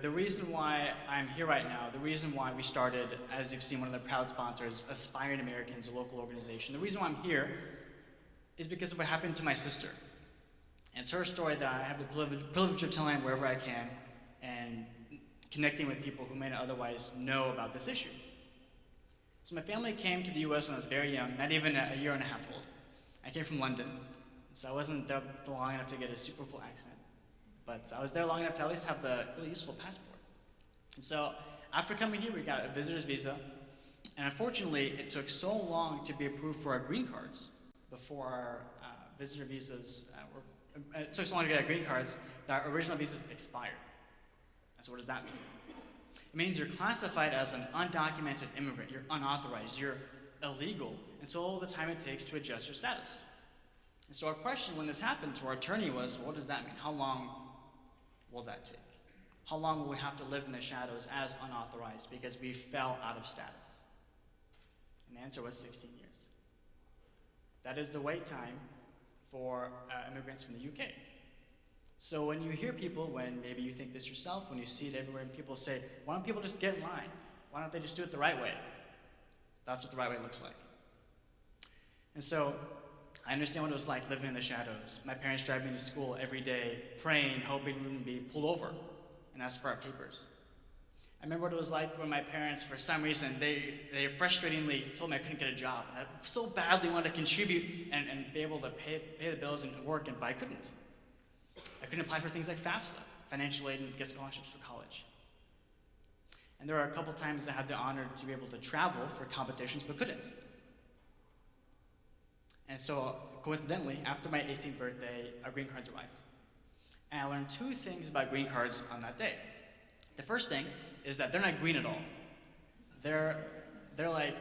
The reason why I'm here right now, the reason why we started, as you've seen, one of the proud sponsors, Aspiring Americans, a local organization, the reason why I'm here is because of what happened to my sister. And it's her story that I have the privilege of telling wherever I can and connecting with people who may not otherwise know about this issue. So my family came to the US when I was very young, not even a year and a half old. I came from London, so I wasn't there long enough to get a super cool accent. But I was there long enough to at least have the really useful passport. And so after coming here, we got a visitor's visa. And unfortunately, it took so long to be approved for our green cards before our visitor visas it took so long to get our green cards that our original visas expired. And so what does that mean? It means you're classified as an undocumented immigrant. You're unauthorized. You're illegal until the time it takes to adjust your status. And so our question when this happened to our attorney was, what does that mean? How long will that take? How long will we have to live in the shadows as unauthorized because we fell out of status? And the answer was 16 years. That is the wait time for immigrants from the UK. So when you hear people, when maybe you think this yourself, when you see it everywhere, and people say, why don't people just get in line? Why don't they just do it the right way? That's what the right way looks like. And so I understand what it was like living in the shadows. My parents drive me to school every day, praying, hoping we wouldn't be pulled over and ask for our papers. I remember what it was like when my parents, for some reason, they frustratingly told me I couldn't get a job. And I so badly wanted to contribute and be able to pay the bills and work, but I couldn't. I couldn't apply for things like FAFSA, financial aid, and get scholarships for college. And there were a couple times I had the honor to be able to travel for competitions, but couldn't. And so, coincidentally, after my 18th birthday, our green cards arrived. And I learned two things about green cards on that day. The first thing is that they're not green at all. They're like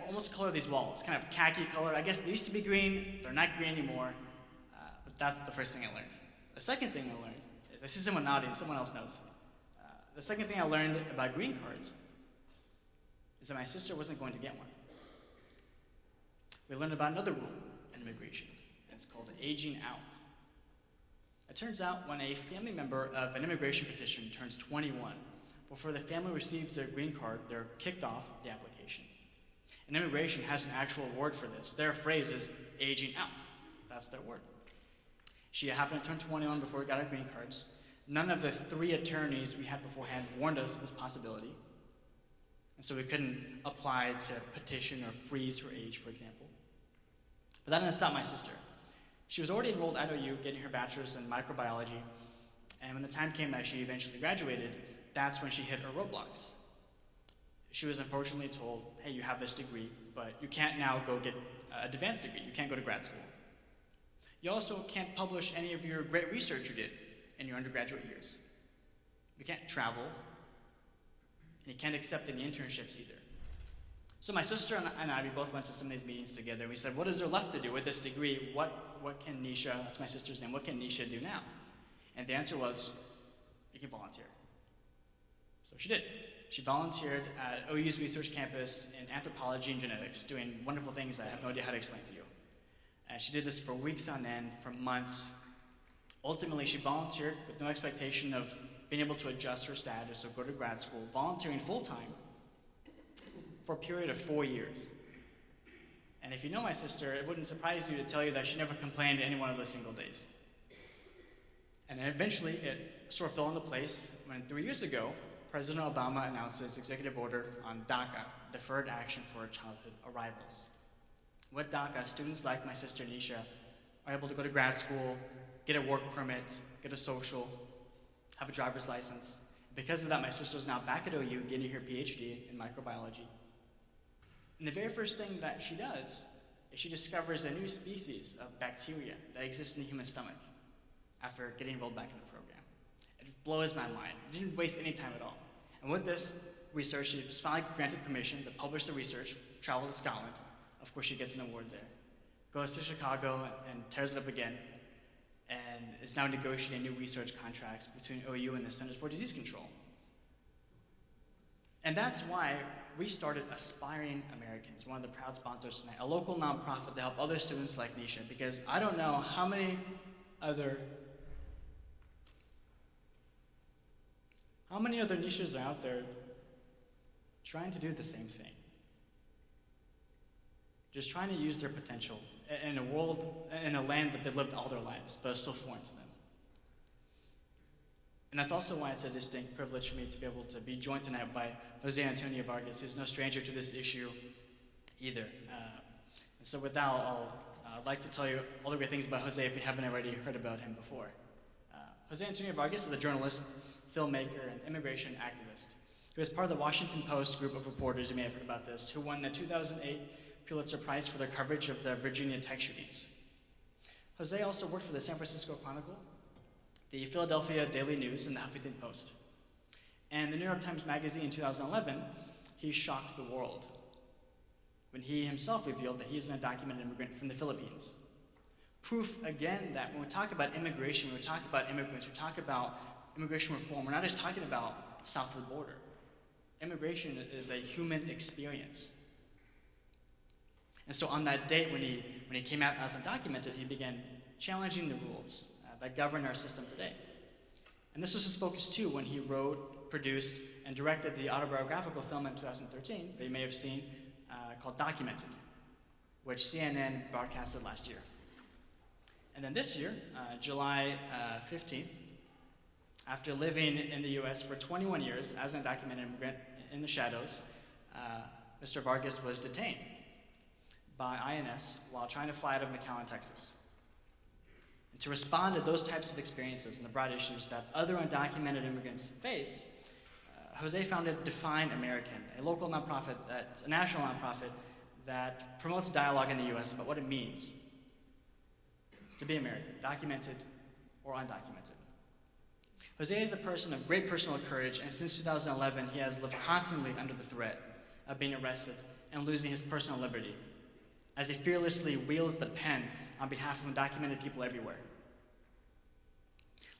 almost the color of these walls, kind of khaki color. I guess they used to be green, they're not green anymore, but that's the first thing I learned. The second thing I learned, I see someone nodding, someone else knows. The second thing I learned about green cards is that my sister wasn't going to get one. We learned about another rule in immigration. It's called aging out. It turns out when a family member of an immigration petition turns 21, before the family receives their green card, they're kicked off the application. And immigration has an actual word for this. Their phrase is aging out. That's their word. She happened to turn 21 before we got our green cards. None of the 3 attorneys we had beforehand warned us of this possibility. And so we couldn't apply to petition or freeze her age, for example. But that didn't stop my sister. She was already enrolled at OU, getting her bachelor's in microbiology. And when the time came that she eventually graduated, that's when she hit her roadblocks. She was unfortunately told, hey, you have this degree, but you can't now go get an advanced degree. You can't go to grad school. You also can't publish any of your great research you did in your undergraduate years. You can't travel, and you can't accept any internships either. So my sister and I, we both went to some of these meetings together. We said, what is there left to do with this degree? What can Nisha, that's my sister's name, what can Nisha do now? And the answer was, you can volunteer. So she did. She volunteered at OU's research campus in anthropology and genetics, doing wonderful things I have no idea how to explain to you. And she did this for weeks on end, for months. Ultimately, she volunteered with no expectation of being able to adjust her status or go to grad school, volunteering full-time for a period of 4 years. And if you know my sister, it wouldn't surprise you to tell you that she never complained any one of those single days. And then eventually, it sort of fell into place when 3 years ago, President Obama announced his executive order on DACA, Deferred Action for Childhood Arrivals. With DACA, students like my sister Nisha are able to go to grad school, get a work permit, get a social, have a driver's license. Because of that, my sister is now back at OU getting her PhD in microbiology. And the very first thing that she does is she discovers a new species of bacteria that exists in the human stomach after getting enrolled back in the program. It blows my mind. It didn't waste any time at all. And with this research, she was finally granted permission to publish the research, travel to Scotland. Of course, she gets an award there. Goes to Chicago and tears it up again, and is now negotiating new research contracts between OU and the Centers for Disease Control. And that's why we started Aspiring Americans, one of the proud sponsors tonight, a local nonprofit to help other students like Nisha, because I don't know how many other How many other niches are out there trying to do the same thing? Just trying to use their potential in a world, in a land that they've lived all their lives, but is still foreign to them. And that's also why it's a distinct privilege for me to be able to be joined tonight by Jose Antonio Vargas, who's no stranger to this issue either. And so with that, I'd like to tell you all the great things about Jose if you haven't already heard about him before. Jose Antonio Vargas is a journalist, filmmaker, and immigration activist. He was part of the Washington Post group of reporters, you may have heard about this, who won the 2008 Pulitzer Prize for their coverage of the Virginia Tech shootings. Jose also worked for the San Francisco Chronicle, the Philadelphia Daily News, and the Huffington Post. And the New York Times Magazine in 2011, he shocked the world when he himself revealed that he is an undocumented immigrant from the Philippines. Proof, again, that when we talk about immigration, when we talk about immigrants, we talk about immigration reform, we're not just talking about south of the border. Immigration is a human experience. And so on that date, when he came out as undocumented, he began challenging the rules that govern our system today. And this was his focus too when he wrote, produced, and directed the autobiographical film in 2013 that you may have seen called Documented, which CNN broadcasted last year. And then this year, July 15th, after living in the US for 21 years as an undocumented immigrant in the shadows, Mr. Vargas was detained by INS while trying to fly out of McAllen, Texas. And to respond to those types of experiences and the broad issues that other undocumented immigrants face, Jose founded Define American, a local nonprofit, that's a national nonprofit that promotes dialogue in the US about what it means to be American, documented or undocumented. Jose is a person of great personal courage, and since 2011, he has lived constantly under the threat of being arrested and losing his personal liberty, as he fearlessly wields the pen on behalf of undocumented people everywhere.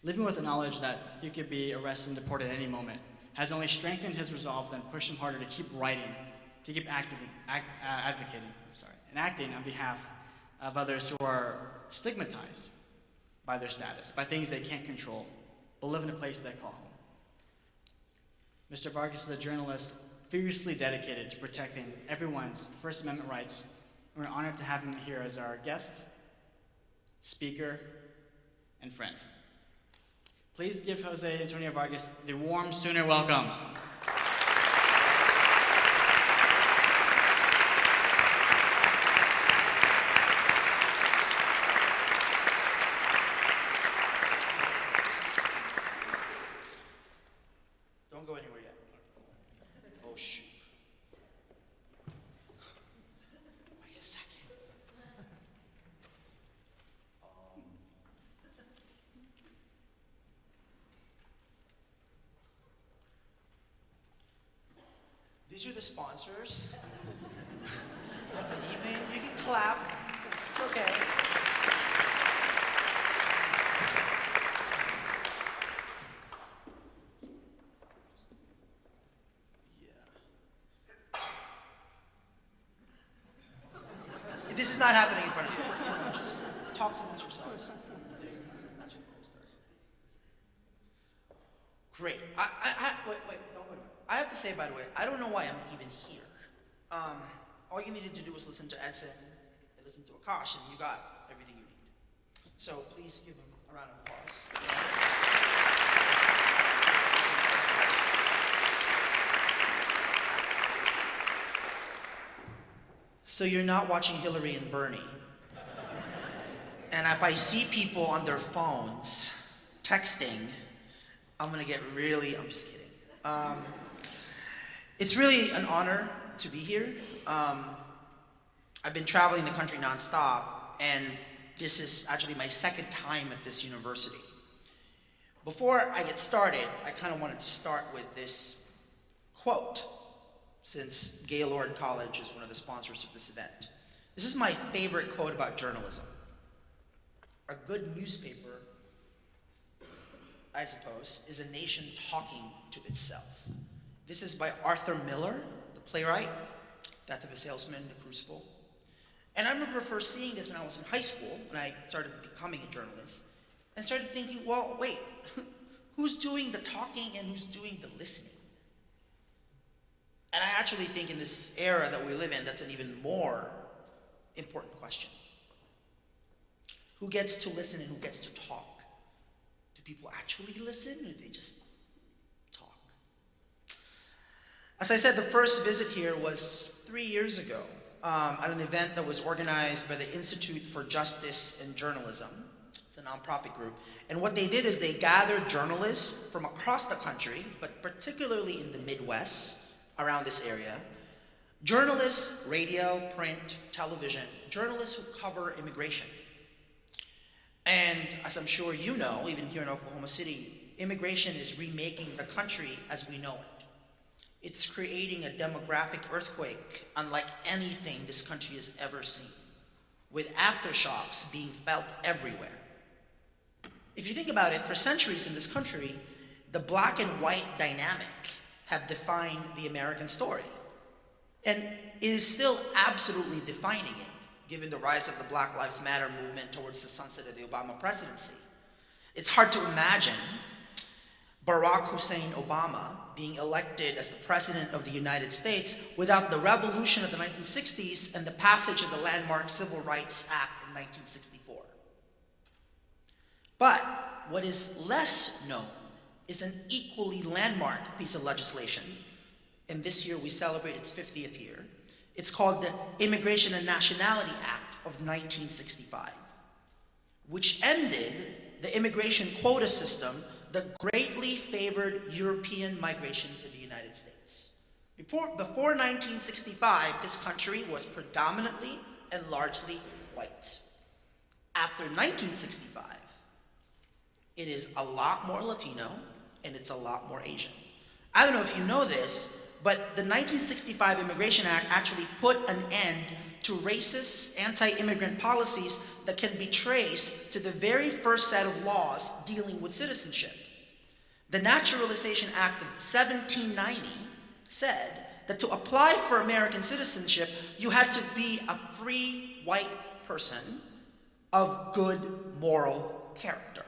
Living with the knowledge that he could be arrested and deported at any moment has only strengthened his resolve and pushed him harder to keep writing, to keep advocating, and acting on behalf of others who are stigmatized by their status, by things they can't control, but live in a place they call home. Mr. Vargas is a journalist fiercely dedicated to protecting everyone's First Amendment rights. We're honored to have him here as our guest, speaker, and friend. Please give Jose Antonio Vargas the warm Sooner welcome. Don't go anywhere yet. Oh, shoot. Wait a second. These are the sponsors of the evening. You can clap. It's okay. This is not happening in front of you. Just talk amongst yourselves. Great. Wait, don't go anywhere. I have to say, by the way, I don't know why I'm even here. All you needed to do was listen to Edson and listen to Akash, and you got everything you need. So please give him a round of applause. So you're not watching Hillary and Bernie. And if I see people on their phones texting, I'm gonna get really, I'm just kidding. It's really an honor to be here. I've been traveling the country nonstop, and this is actually my second time at this university. Before I get started, I kind of wanted to start with this quote, since Gaylord College is one of the sponsors of this event. This is my favorite quote about journalism. A good newspaper, I suppose, is a nation talking to itself. This is by Arthur Miller, the playwright, Death of a Salesman, The Crucible. And I remember first seeing this when I was in high school, when I started becoming a journalist, and started thinking, well, wait, Who's doing the talking and who's doing the listening? And I actually think in this era that we live in, that's an even more important question. Who gets to listen and who gets to talk? Do people actually listen or do they just talk? As I said, the first visit here was 3 years ago at an event that was organized by the Institute for Justice and Journalism. It's a nonprofit group. And what they did is they gathered journalists from across the country, but particularly in the Midwest, around this area. Journalists, radio, print, television, journalists who cover immigration. And as I'm sure you know, even here in Oklahoma City, immigration is remaking the country as we know it. It's creating a demographic earthquake unlike anything this country has ever seen, with aftershocks being felt everywhere. If you think about it, for centuries in this country, the black and white dynamic have defined the American story. And it is still absolutely defining it, given the rise of the Black Lives Matter movement towards the sunset of the Obama presidency. It's hard to imagine Barack Hussein Obama being elected as the President of the United States without the revolution of the 1960s and the passage of the landmark Civil Rights Act in 1964. But what is less known is an equally landmark piece of legislation, and this year we celebrate its 50th year. It's called the Immigration and Nationality Act of 1965, which ended the immigration quota system that greatly favored European migration to the United States. Before 1965, this country was predominantly and largely white. After 1965, it is a lot more Latino and it's a lot more Asian. I don't know if you know this, but the 1965 Immigration Act actually put an end to racist, anti-immigrant policies that can be traced to the very first set of laws dealing with citizenship. The Naturalization Act of 1790 said that to apply for American citizenship, you had to be a free white person of good moral character.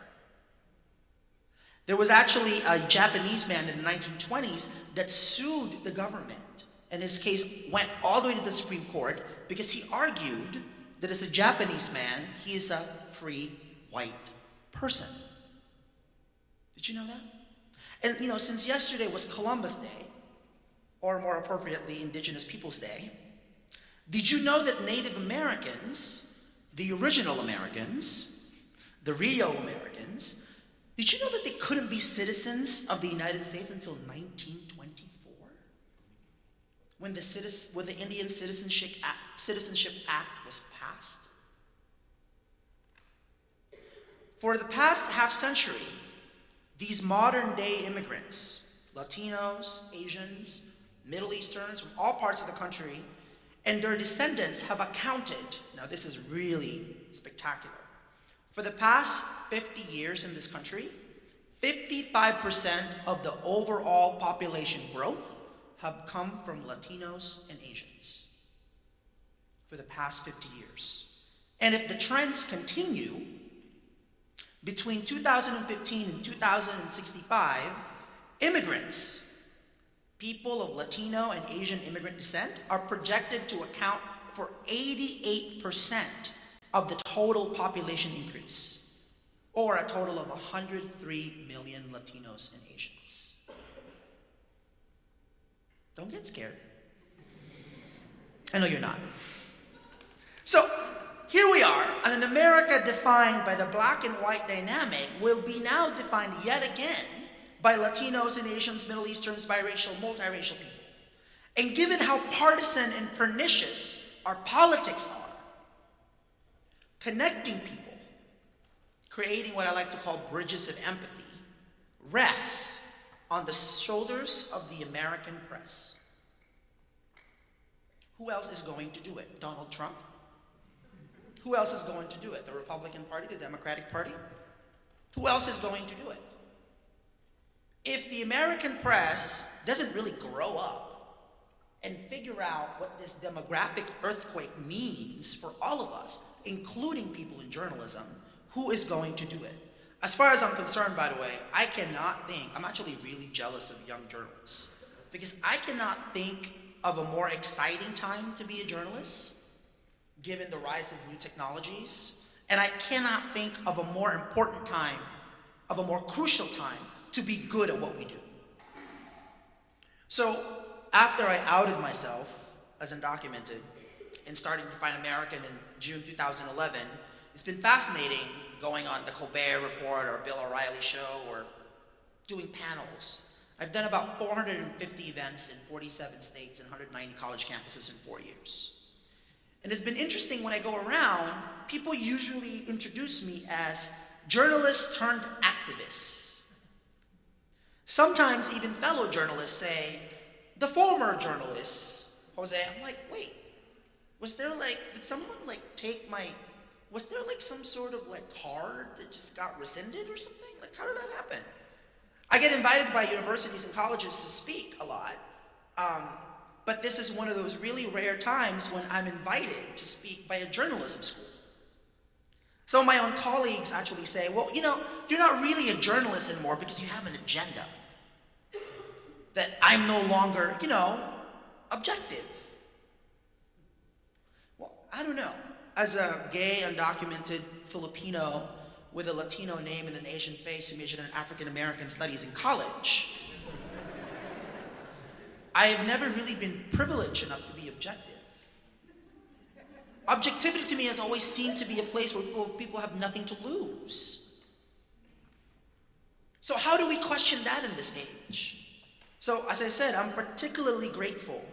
There was actually a Japanese man in the 1920s that sued the government, and his case went all the way to the Supreme Court because he argued that as a Japanese man, he is a free white person. Did you know that? And you know, since yesterday was Columbus Day, or more appropriately, Indigenous Peoples Day, did you know that Native Americans, the original Americans, the Rio Americans, did you know that they couldn't be citizens of the United States until 1924? When the Indian Citizenship Act was passed? For the past half century, these modern day immigrants, Latinos, Asians, Middle Easterns from all parts of the country, and their descendants have accounted, now this is really spectacular, for the past 50 years in this country, 55% of the overall population growth have come from Latinos and Asians for the past 50 years. And if the trends continue, between 2015 and 2065, immigrants, people of Latino and Asian immigrant descent, are projected to account for 88% of the total population increase, or a total of 103 million Latinos and Asians. Don't get scared. I know you're not. So here we are, and an America defined by the black and white dynamic will be now defined yet again by Latinos and Asians, Middle Easterns, biracial, multiracial people. And given how partisan and pernicious our politics are, connecting people, creating what I like to call bridges of empathy, rests on the shoulders of the American press. Who else is going to do it? Donald Trump? Who else is going to do it? The Republican Party, the Democratic Party? Who else is going to do it? If the American press doesn't really grow up and figure out what this demographic earthquake means for all of us, including people in journalism, who is going to do it? As far as I'm concerned, by the way, I cannot think, I'm actually really jealous of young journalists because I cannot think of a more exciting time to be a journalist given the rise of new technologies. And I cannot think of a more important time, of a more crucial time to be good at what we do. So after I outed myself as undocumented and starting to find American in June 2011, it's been fascinating going on the Colbert Report or Bill O'Reilly show or doing panels. I've done about 450 events in 47 states and 190 college campuses in 4 years. And it's been interesting when I go around, people usually introduce me as journalist turned activist. Sometimes even fellow journalists say, the former journalist, Jose. I'm like, wait, did someone take my, was there some sort of card that just got rescinded or something? How did that happen? I get invited by universities and colleges to speak a lot, but this is one of those really rare times when I'm invited to speak by a journalism school. Some of my own colleagues actually say, well, you're not really a journalist anymore because you have an agenda. That I'm no longer, objective. Well, I don't know. As a gay, undocumented Filipino with a Latino name and an Asian face who majored in African American studies in college, I have never really been privileged enough to be objective. Objectivity to me has always seemed to be a place where people have nothing to lose. So how do we question that in this age? So as I said, I'm particularly grateful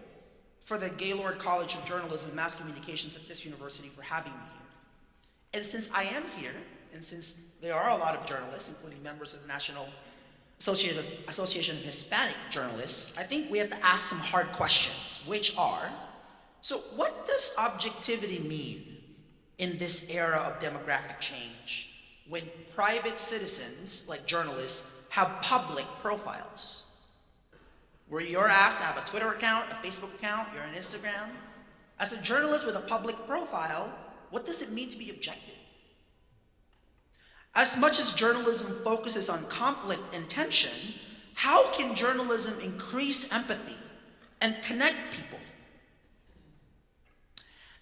for the Gaylord College of Journalism and Mass Communications at this university for having me here. And since I am here, and since there are a lot of journalists, including members of the National Association of Hispanic Journalists, I think we have to ask some hard questions, which are, so what does objectivity mean in this era of demographic change when private citizens, like journalists, have public profiles? Where you're asked to have a Twitter account, a Facebook account, you're on Instagram. As a journalist with a public profile, what does it mean to be objective? As much as journalism focuses on conflict and tension, how can journalism increase empathy and connect people?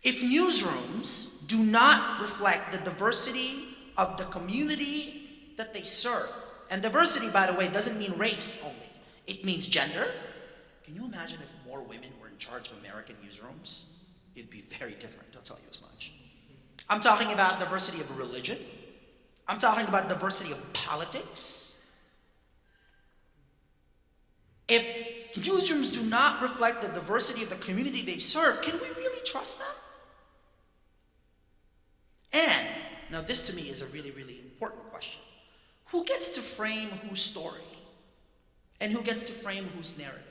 If newsrooms do not reflect the diversity of the community that they serve, and diversity, by the way, doesn't mean race only. It means gender. Can you imagine if more women were in charge of American newsrooms? It'd be very different, I'll tell you as much. I'm talking about diversity of religion. I'm talking about diversity of politics. If newsrooms do not reflect the diversity of the community they serve, can we really trust them? And, now this to me is a really, really important question. Who gets to frame whose story? And who gets to frame whose narrative?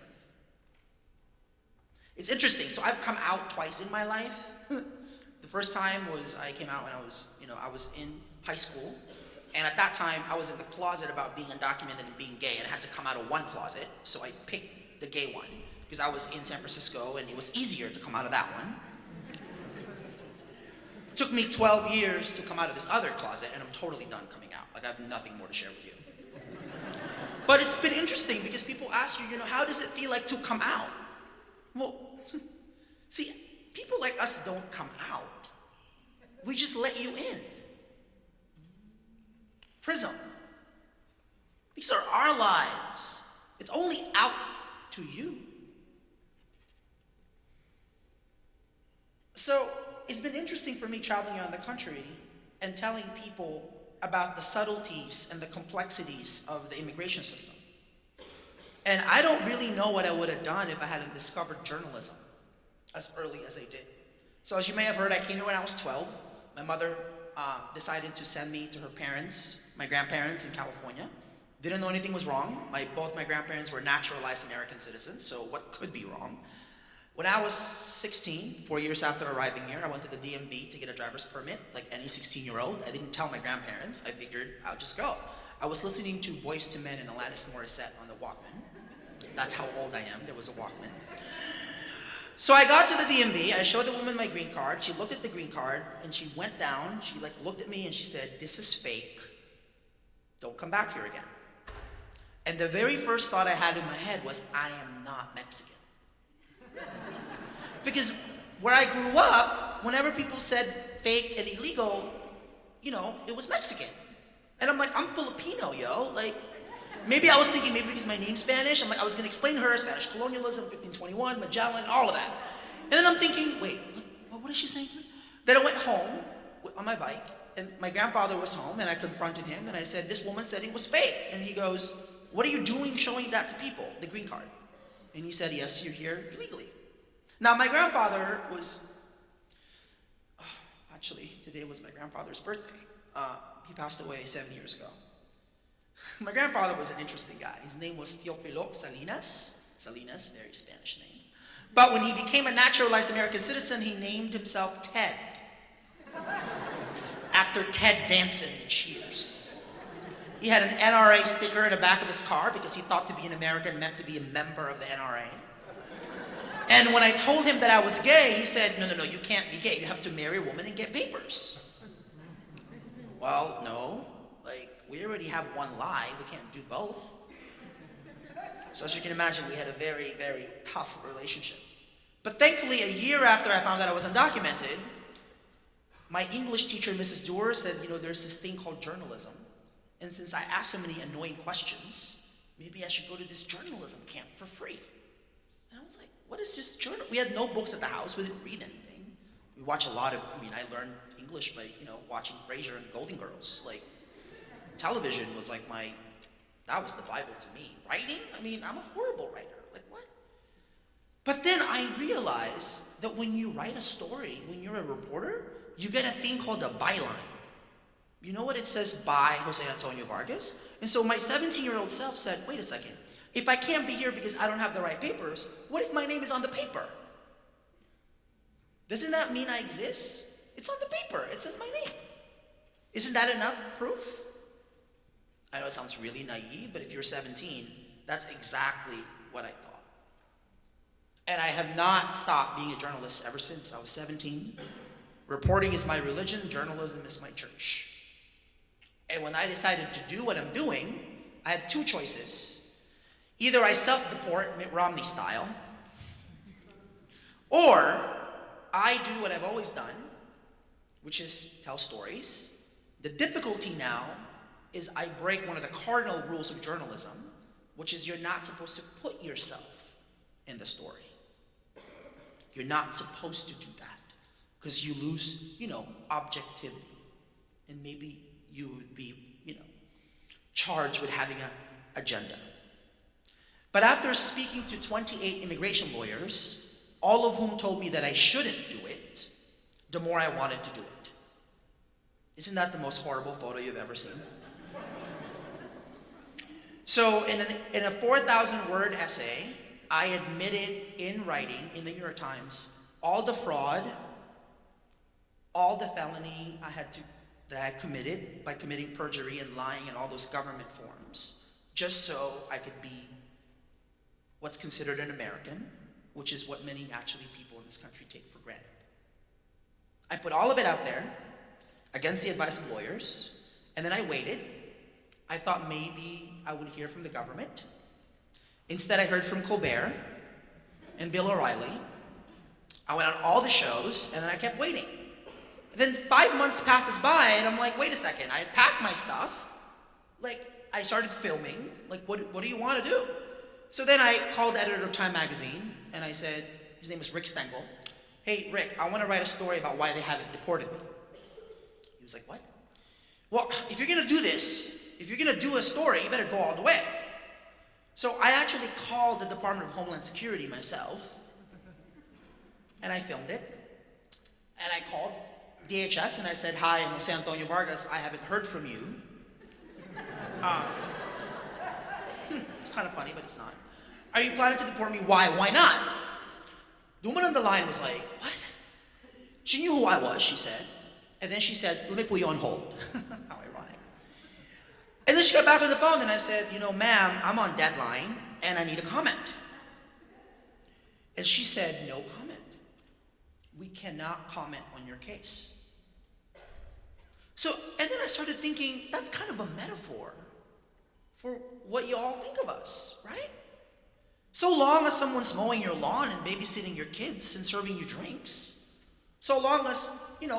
It's interesting. So I've come out twice in my life. The first time was I came out when I was in high school. And at that time, I was in the closet about being undocumented and being gay, and I had to come out of one closet. So I picked the gay one because I was in San Francisco, and it was easier to come out of that one. It took me 12 years to come out of this other closet, and I'm totally done coming out. I have nothing more to share with you. But it's been interesting because people ask you, how does it feel like to come out? Well, see, people like us don't come out. We just let you in. Prism. These are our lives. It's only out to you. So it's been interesting for me traveling around the country and telling people about the subtleties and the complexities of the immigration system. And I don't really know what I would have done if I hadn't discovered journalism as early as I did. So as you may have heard, I came here when I was 12. My mother decided to send me to her parents, my grandparents in California. Didn't know anything was wrong. Both my grandparents were naturalized American citizens, so what could be wrong? When I was 16, 4 years after arriving here, I went to the DMV to get a driver's permit, like any 16-year-old. I didn't tell my grandparents. I figured I'll just go. I was listening to Boyz II Men and Alanis Morissette on the Walkman. That's how old I am. There was a Walkman. So I got to the DMV. I showed the woman my green card. She looked at the green card, and she went down. She looked at me, and she said, "This is fake. Don't come back here again. And the very first thought I had in my head was, I am not Mexican. Because where I grew up, whenever people said fake and illegal, it was Mexican. And I'm like, I'm Filipino, yo. Like, maybe I was thinking, maybe because my name's Spanish, I was gonna explain to her Spanish colonialism, 1521, Magellan, all of that. And then I'm thinking, wait, what is she saying to me? Then I went home on my bike, and my grandfather was home, and I confronted him, and I said, this woman said it was fake. And he goes, what are you doing showing that to people, the green card? And he said, yes, you're here illegally. Now, my grandfather was, actually, today was my grandfather's birthday. He passed away 7 years ago. My grandfather was an interesting guy. His name was Teofilo Salinas. Salinas, very Spanish name. But when he became a naturalized American citizen, he named himself Ted. After Ted Danson in Cheers. He had an NRA sticker in the back of his car because he thought to be an American meant to be a member of the NRA. And when I told him that I was gay, he said, no, you can't be gay. You have to marry a woman and get papers. Well, no. We already have one lie. We can't do both. So as you can imagine, we had a very, very tough relationship. But thankfully, a year after I found out I was undocumented, my English teacher, Mrs. Doer, said, there's this thing called journalism. And since I asked so many annoying questions, maybe I should go to this journalism camp for free. And I was like, what is this journal? We had no books at the house. We didn't read anything. We watch a lot of, I learned English by, watching Frasier and Golden Girls. Television was that was the Bible to me. Writing? I'm a horrible writer. What? But then I realized that when you write a story, when you're a reporter, you get a thing called a byline. You know what it says by Jose Antonio Vargas? And so my 17-year-old self said, wait a second, if I can't be here because I don't have the right papers, what if my name is on the paper? Doesn't that mean I exist? It's on the paper. It says my name. Isn't that enough proof? I know it sounds really naive, but if you're 17, that's exactly what I thought. And I have not stopped being a journalist ever since I was 17. Reporting is my religion, journalism is my church. And when I decided to do what I'm doing, I had two choices. Either I self-deport, Mitt Romney style, or I do what I've always done, which is tell stories. The difficulty now is I break one of the cardinal rules of journalism, which is you're not supposed to put yourself in the story. You're not supposed to do that because you lose, objectivity. And maybe you would be, charged with having an agenda. But after speaking to 28 immigration lawyers, all of whom told me that I shouldn't do it, the more I wanted to do it. Isn't that the most horrible photo you've ever seen? So in a 4,000-word essay, I admitted in writing in the New York Times all the fraud, all the felony that I had committed by committing perjury and lying in all those government forms, just so I could be what's considered an American, which is what many naturally people in this country take for granted. I put all of it out there against the advice of lawyers, and then I waited. I thought maybe I would hear from the government. Instead, I heard from Colbert and Bill O'Reilly. I went on all the shows, and then I kept waiting. And then 5 months passes by, and I'm like, wait a second, I packed my stuff. I started filming. What do you want to do? So then I called the editor of Time magazine, and I said, his name was Rick Stengel. Hey, Rick, I want to write a story about why they haven't deported me. He was like, what? Well, if you're going to do this, if you're going to do a story, you better go all the way. So I actually called the Department of Homeland Security myself, and I filmed it. And I called DHS, and I said, hi, I'm Jose Antonio Vargas. I haven't heard from you. It's kind of funny, but it's not. Are you planning to deport me? Why? Why not? The woman on the line was like, what? She knew who I was, she said. And then she said, let me put you on hold. How ironic. And then she got back on the phone, and I said, ma'am, I'm on deadline, and I need a comment. And she said, no comment. We cannot comment on your case. So, and then I started thinking, that's kind of a metaphor. for what you all think of us, right? So long as someone's mowing your lawn and babysitting your kids and serving you drinks, so long as,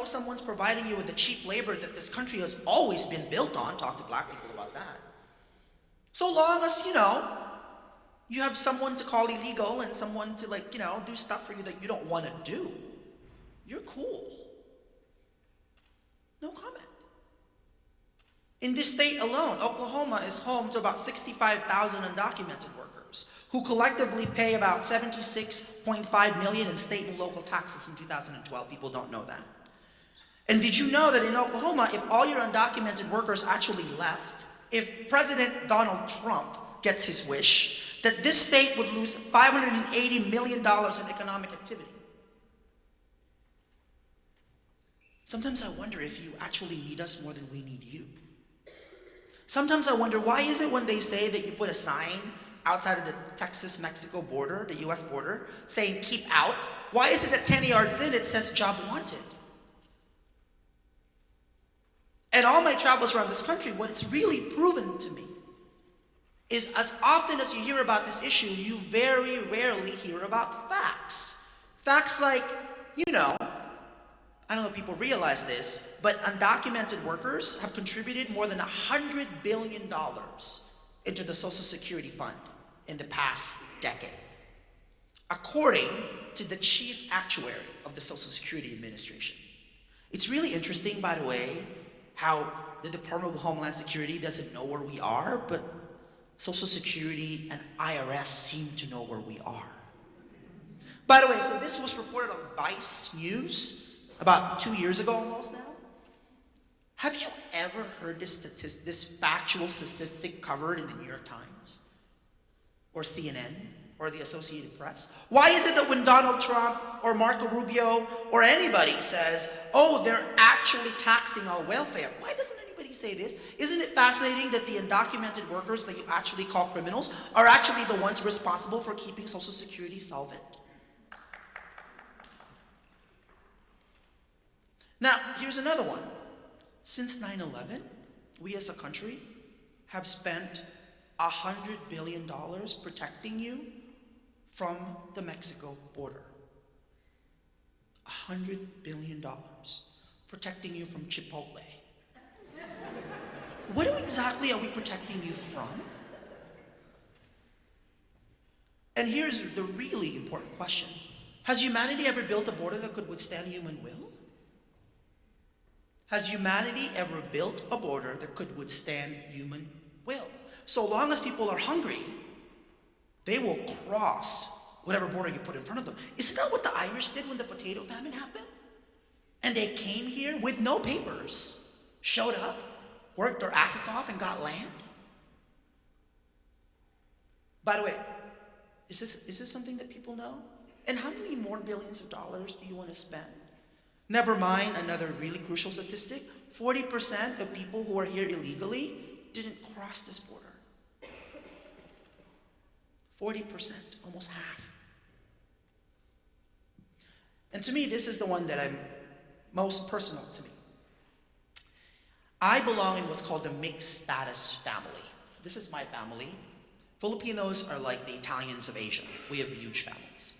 someone's providing you with the cheap labor that this country has always been built on, talk to black people about that. So long as, you have someone to call illegal and someone to do stuff for you that you don't want to do, you're cool. No comment. In this state alone, Oklahoma is home to about 65,000 undocumented workers who collectively pay about $76.5 million in state and local taxes in 2012. People don't know that. And did you know that in Oklahoma, if all your undocumented workers actually left, if President Donald Trump gets his wish, that this state would lose $580 million in economic activity? Sometimes I wonder if you actually need us more than we need you. Sometimes I wonder, why is it when they say that you put a sign outside of the Texas-Mexico border, the US border, saying keep out, why is it that 10 yards in it says job wanted? And all my travels around this country, what it's really proven to me is as often as you hear about this issue, you very rarely hear about facts. Facts like, I don't know if people realize this, but undocumented workers have contributed more than $100 billion into the Social Security Fund in the past decade, according to the chief actuary of the Social Security Administration. It's really interesting, by the way, how the Department of Homeland Security doesn't know where we are, but Social Security and IRS seem to know where we are. By the way, so this was reported on Vice News about 2 years ago almost now. Have you ever heard this factual statistic covered in the New York Times or CNN or the Associated Press? Why is it that when Donald Trump or Marco Rubio or anybody says, oh, they're actually taxing our welfare, why doesn't anybody say this? Isn't it fascinating that the undocumented workers that you actually call criminals are actually the ones responsible for keeping Social Security solvent? Now, here's another one. Since 9/11, we as a country have spent $100 billion protecting you from the Mexico border. $100 billion protecting you from Chipotle. What exactly are we protecting you from? And here's the really important question. Has humanity ever built a border that could withstand human will? Has humanity ever built a border that could withstand human will? So long as people are hungry, they will cross whatever border you put in front of them. Isn't that what the Irish did when the potato famine happened? And they came here with no papers, showed up, worked their asses off, and got land? By the way, is this something that people know? And how many more billions of dollars do you want to spend? Never mind another really crucial statistic, 40% of people who are here illegally didn't cross this border. 40%, almost half. And to me, this is the one that I'm most personal to me. I belong in what's called the mixed status family. This is my family. Filipinos are like the Italians of Asia. We have huge families.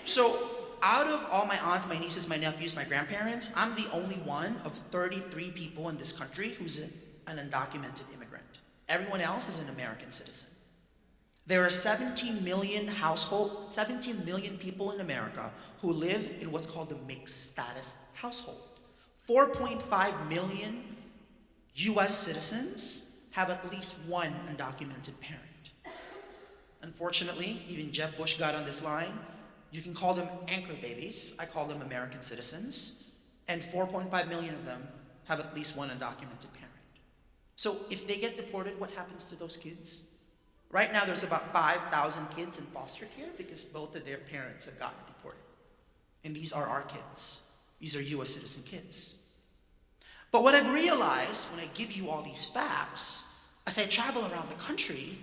So, out of all my aunts, my nieces, my nephews, my grandparents, I'm the only one of 33 people in this country who's an undocumented immigrant. Everyone else is an American citizen. There are 17 million people in America who live in what's called the mixed status household. 4.5 million US citizens have at least one undocumented parent. Unfortunately, even Jeb Bush got on this line. You can call them anchor babies. I call them American citizens. And 4.5 million of them have at least one undocumented parent. So if they get deported, what happens to those kids? Right now, there's about 5,000 kids in foster care because both of their parents have gotten deported. And these are our kids. These are US citizen kids. But what I've realized when I give you all these facts, as I travel around the country,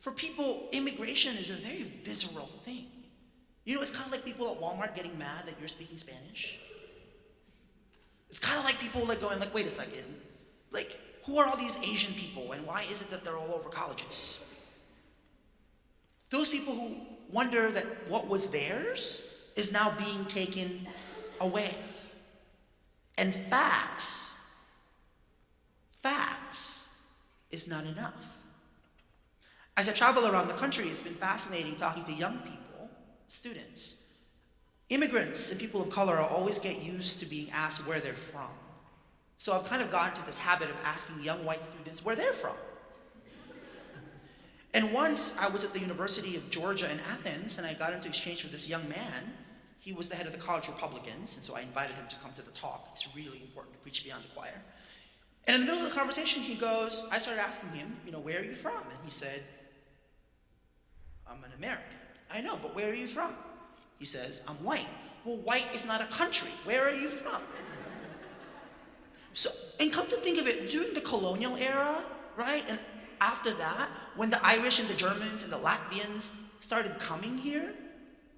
for people, immigration is a very visceral thing. It's kind of like people at Walmart getting mad that you're speaking Spanish. It's kind of like people going wait a second. Who are all these Asian people, and why is it that they're all over colleges? Those people who wonder that what was theirs is now being taken away. And facts is not enough. As I travel around the country, it's been fascinating talking to young people, students. Immigrants and people of color always get used to being asked where they're from. So I've kind of gotten to this habit of asking young white students where they're from. And once I was at the University of Georgia in Athens, and I got into exchange with this young man. He was the head of the college Republicans, and so I invited him to come to the talk. It's really important to preach beyond the choir. And in the middle of the conversation, I started asking him, where are you from? And he said, I'm an American. I know, but where are you from? He says, I'm white. Well, white is not a country. Where are you from? So, and come to think of it, during the colonial era, right? And after that, when the Irish and the Germans and the Latvians started coming here,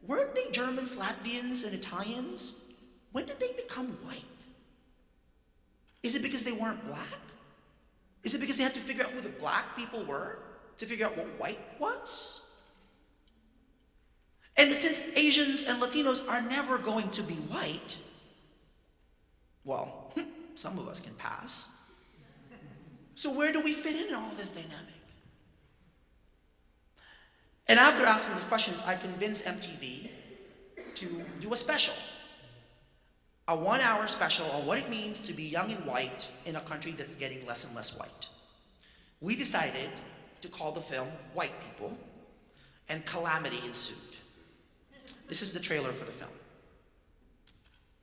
weren't they Germans, Latvians, and Italians? When did they become white? Is it because they weren't black? Is it because they had to figure out who the black people were to figure out what white was? And since Asians and Latinos are never going to be white, well, some of us can pass. So where do we fit in all this dynamic? And after asking these questions, I convinced MTV to do a special. A 1-hour special on what it means to be young and white in a country that's getting less and less white. We decided to call the film White People, and calamity ensued. This is the trailer for the film.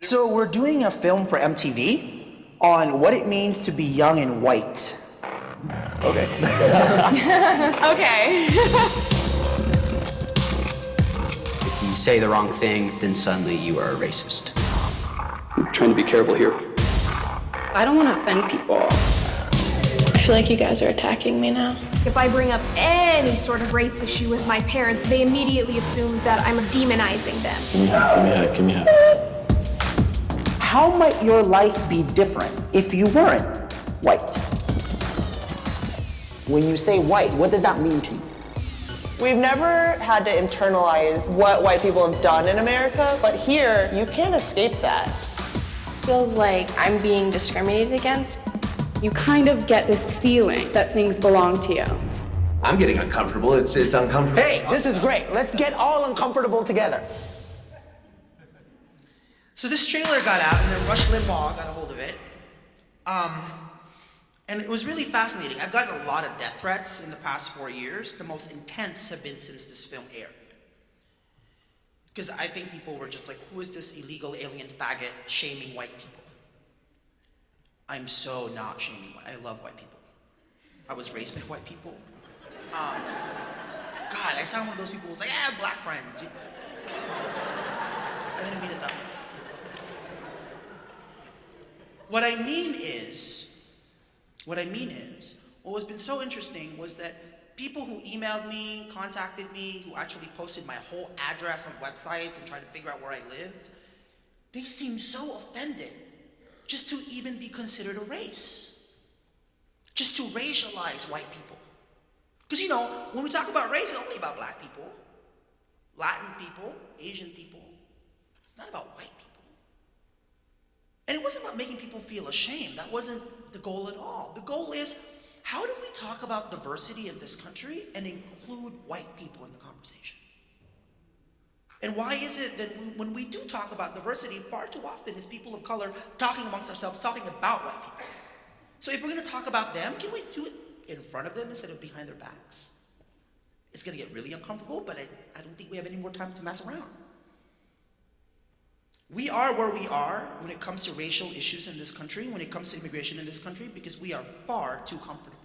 So we're doing a film for MTV on what it means to be young and white. Okay. Okay. If you say the wrong thing, then suddenly you are a racist. I'm trying to be careful here. I don't want to offend people. I feel like you guys are attacking me now. If I bring up any sort of race issue with my parents, they immediately assume that I'm demonizing them. Give me a hug. How might your life be different if you weren't white? When you say white, what does that mean to you? We've never had to internalize what white people have done in America, but here, you can't escape that. Feels like I'm being discriminated against. You kind of get this feeling that things belong to you. I'm getting uncomfortable. It's uncomfortable. Hey, this is great. Let's get all uncomfortable together. So this trailer got out, and then Rush Limbaugh got a hold of it. And it was really fascinating. I've gotten a lot of death threats in the past 4 years. The most intense have been since this film aired. Because I think people were just like, who is this illegal alien faggot shaming white people? I'm so not shaming white. I love white people. I was raised by white people. God, I sound one of those people who's like, I have black friends. I didn't mean it that way. What I mean is, what has been so interesting was that people who emailed me, contacted me, who actually posted my whole address on websites and tried to figure out where I lived, they seemed so offended just to even be considered a race. Just to racialize white people. Because when we talk about race, it's only about black people, Latin people, Asian people. It's not about white people. And it wasn't about making people feel ashamed. That wasn't the goal at all. The goal is, how do we talk about diversity in this country and include white people in the conversation? And why is it that when we do talk about diversity, far too often is people of color talking amongst ourselves, talking about white people? So if we're going to talk about them, can we do it in front of them instead of behind their backs? It's going to get really uncomfortable, but I don't think we have any more time to mess around. We are where we are when it comes to racial issues in this country, when it comes to immigration in this country, because we are far too comfortable.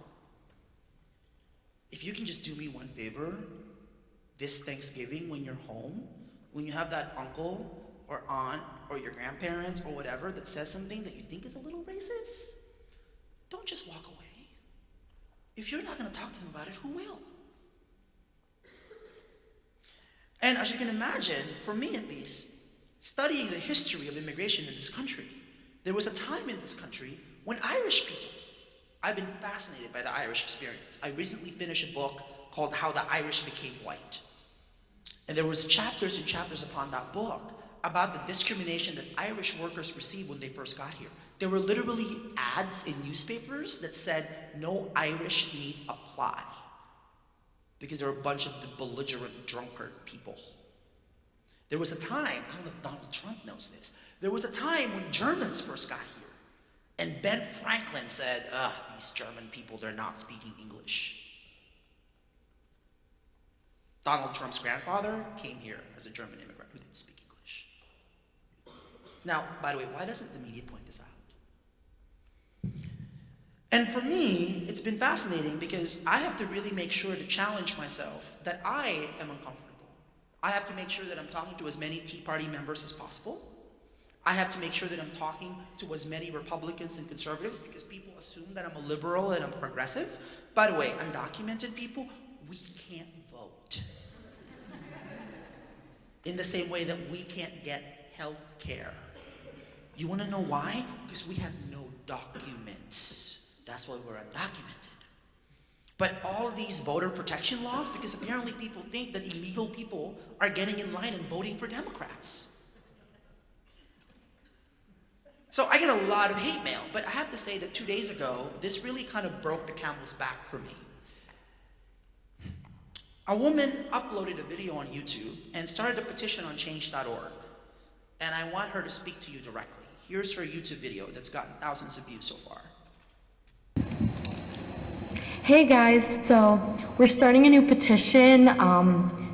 If you can just do me one favor, this Thanksgiving when you're home, when you have that uncle or aunt or your grandparents or whatever that says something that you think is a little racist, don't just walk away. If you're not going to talk to them about it, who will? And as you can imagine, for me at least, studying the history of immigration in this country, there was a time in this country when Irish people, I've been fascinated by the Irish experience. I recently finished a book called How the Irish Became White. And there was chapters and chapters upon that book about the discrimination that Irish workers received when they first got here. There were literally ads in newspapers that said, "No Irish need apply," because there were a bunch of belligerent drunkard people. There was a time, I don't know if Donald Trump knows this, there was a time when Germans first got here, and Ben Franklin said, "Ugh, these German people, they're not speaking English." Donald Trump's grandfather came here as a German immigrant who didn't speak English. Now, by the way, why doesn't the media point this out? And for me, it's been fascinating because I have to really make sure to challenge myself that I am uncomfortable. I have to make sure that I'm talking to as many Tea Party members as possible. I have to make sure that I'm talking to as many Republicans and conservatives because people assume that I'm a liberal and I'm progressive. By the way, undocumented people, we can't vote. In the same way that we can't get health care. You want to know why? Because we have no documents. That's why we're undocumented. But all these voter protection laws, because apparently people think that illegal people are getting in line and voting for Democrats. So I get a lot of hate mail, but I have to say that 2 days ago, this really kind of broke the camel's back for me. A woman uploaded a video on YouTube and started a petition on change.org. And I want her to speak to you directly. Here's her YouTube video that's gotten thousands of views so far. Hey guys, so we're starting a new petition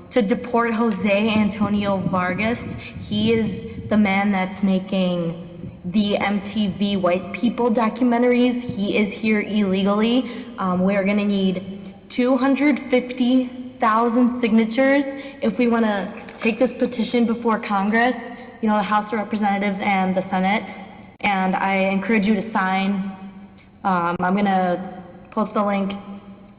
to deport Jose Antonio Vargas. He is the man that's making the MTV White People documentaries. He is here illegally. We're gonna need 250,000 signatures if we wanna take this petition before Congress, the House of Representatives and the Senate. And I encourage you to sign. I'm gonna post a link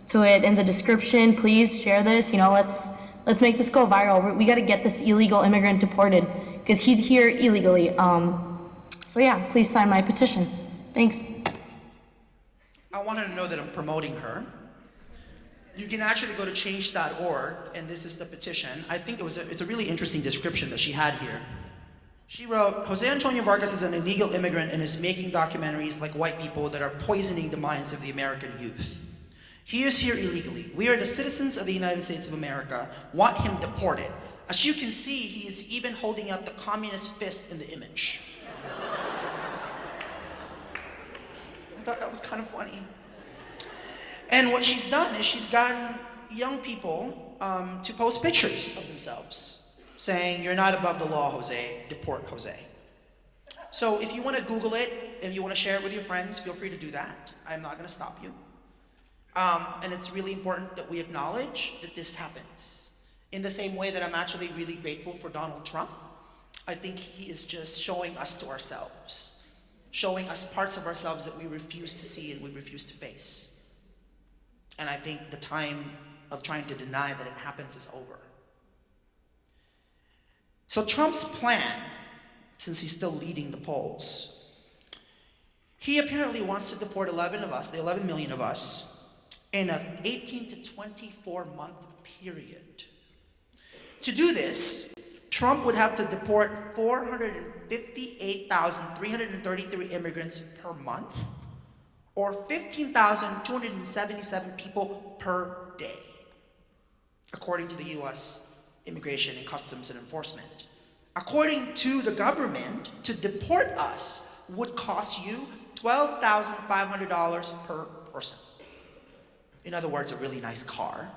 to it in the description. Please share this. Let's make this go viral. We got to get this illegal immigrant deported because he's here illegally. So yeah, please sign my petition. Thanks. I want her to know that I'm promoting her. You can actually go to change.org, and this is the petition. I think it's a really interesting description that she had here. She wrote, "Jose Antonio Vargas is an illegal immigrant and is making documentaries like White People that are poisoning the minds of the American youth. He is here illegally. We are the citizens of the United States of America, want him deported. As you can see, he is even holding up the communist fist in the image." I thought that was kind of funny. And what she's done is she's gotten young people to post pictures of themselves saying, "You're not above the law, Jose, deport Jose." So if you want to Google it and you want to share it with your friends, feel free to do that. I'm not going to stop you. And it's really important that we acknowledge that this happens. In the same way that I'm actually really grateful for Donald Trump, I think he is just showing us to ourselves, showing us parts of ourselves that we refuse to see and we refuse to face. And I think the time of trying to deny that it happens is over. So Trump's plan, since he's still leading the polls, he apparently wants to deport 11 of us, the 11 million of us, in an 18 to 24 month period. To do this, Trump would have to deport 458,333 immigrants per month, or 15,277 people per day, according to the US Immigration and Customs and Enforcement. According to the government, to deport us would cost you $12,500 per person. In other words, a really nice car.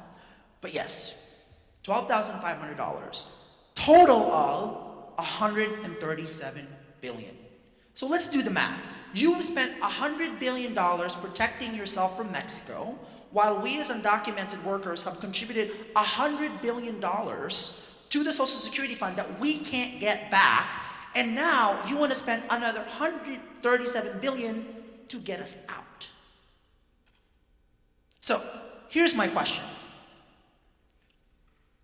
But yes, $12,500. Total of $137 billion. So let's do the math. You've spent $100 billion protecting yourself from Mexico, while we as undocumented workers have contributed $100 billion to the Social Security Fund that we can't get back, and now you want to spend another $137 billion to get us out. So, here's my question.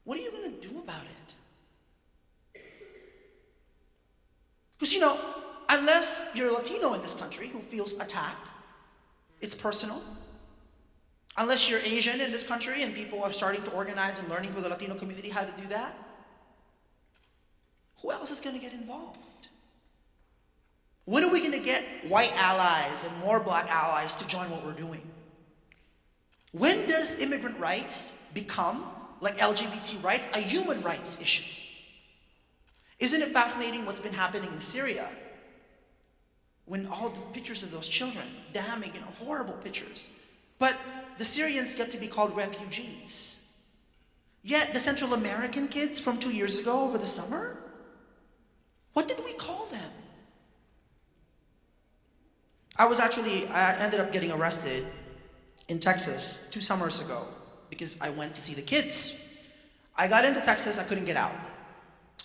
What are you going to do about it? Because, unless you're a Latino in this country who feels attacked, It's personal. Unless you're Asian in this country and people are starting to organize and learning for the Latino community how to do that, who else is going to get involved? When are we going to get white allies and more black allies to join what we're doing? When does immigrant rights become, like LGBT rights, a human rights issue? Isn't it fascinating what's been happening in Syria? When all the pictures of those children, damning, horrible pictures. But the Syrians get to be called refugees. Yet the Central American kids from 2 years ago over the summer, what did we call them? I ended up getting arrested in Texas 2 summers ago because I went to see the kids. I got into Texas, I couldn't get out.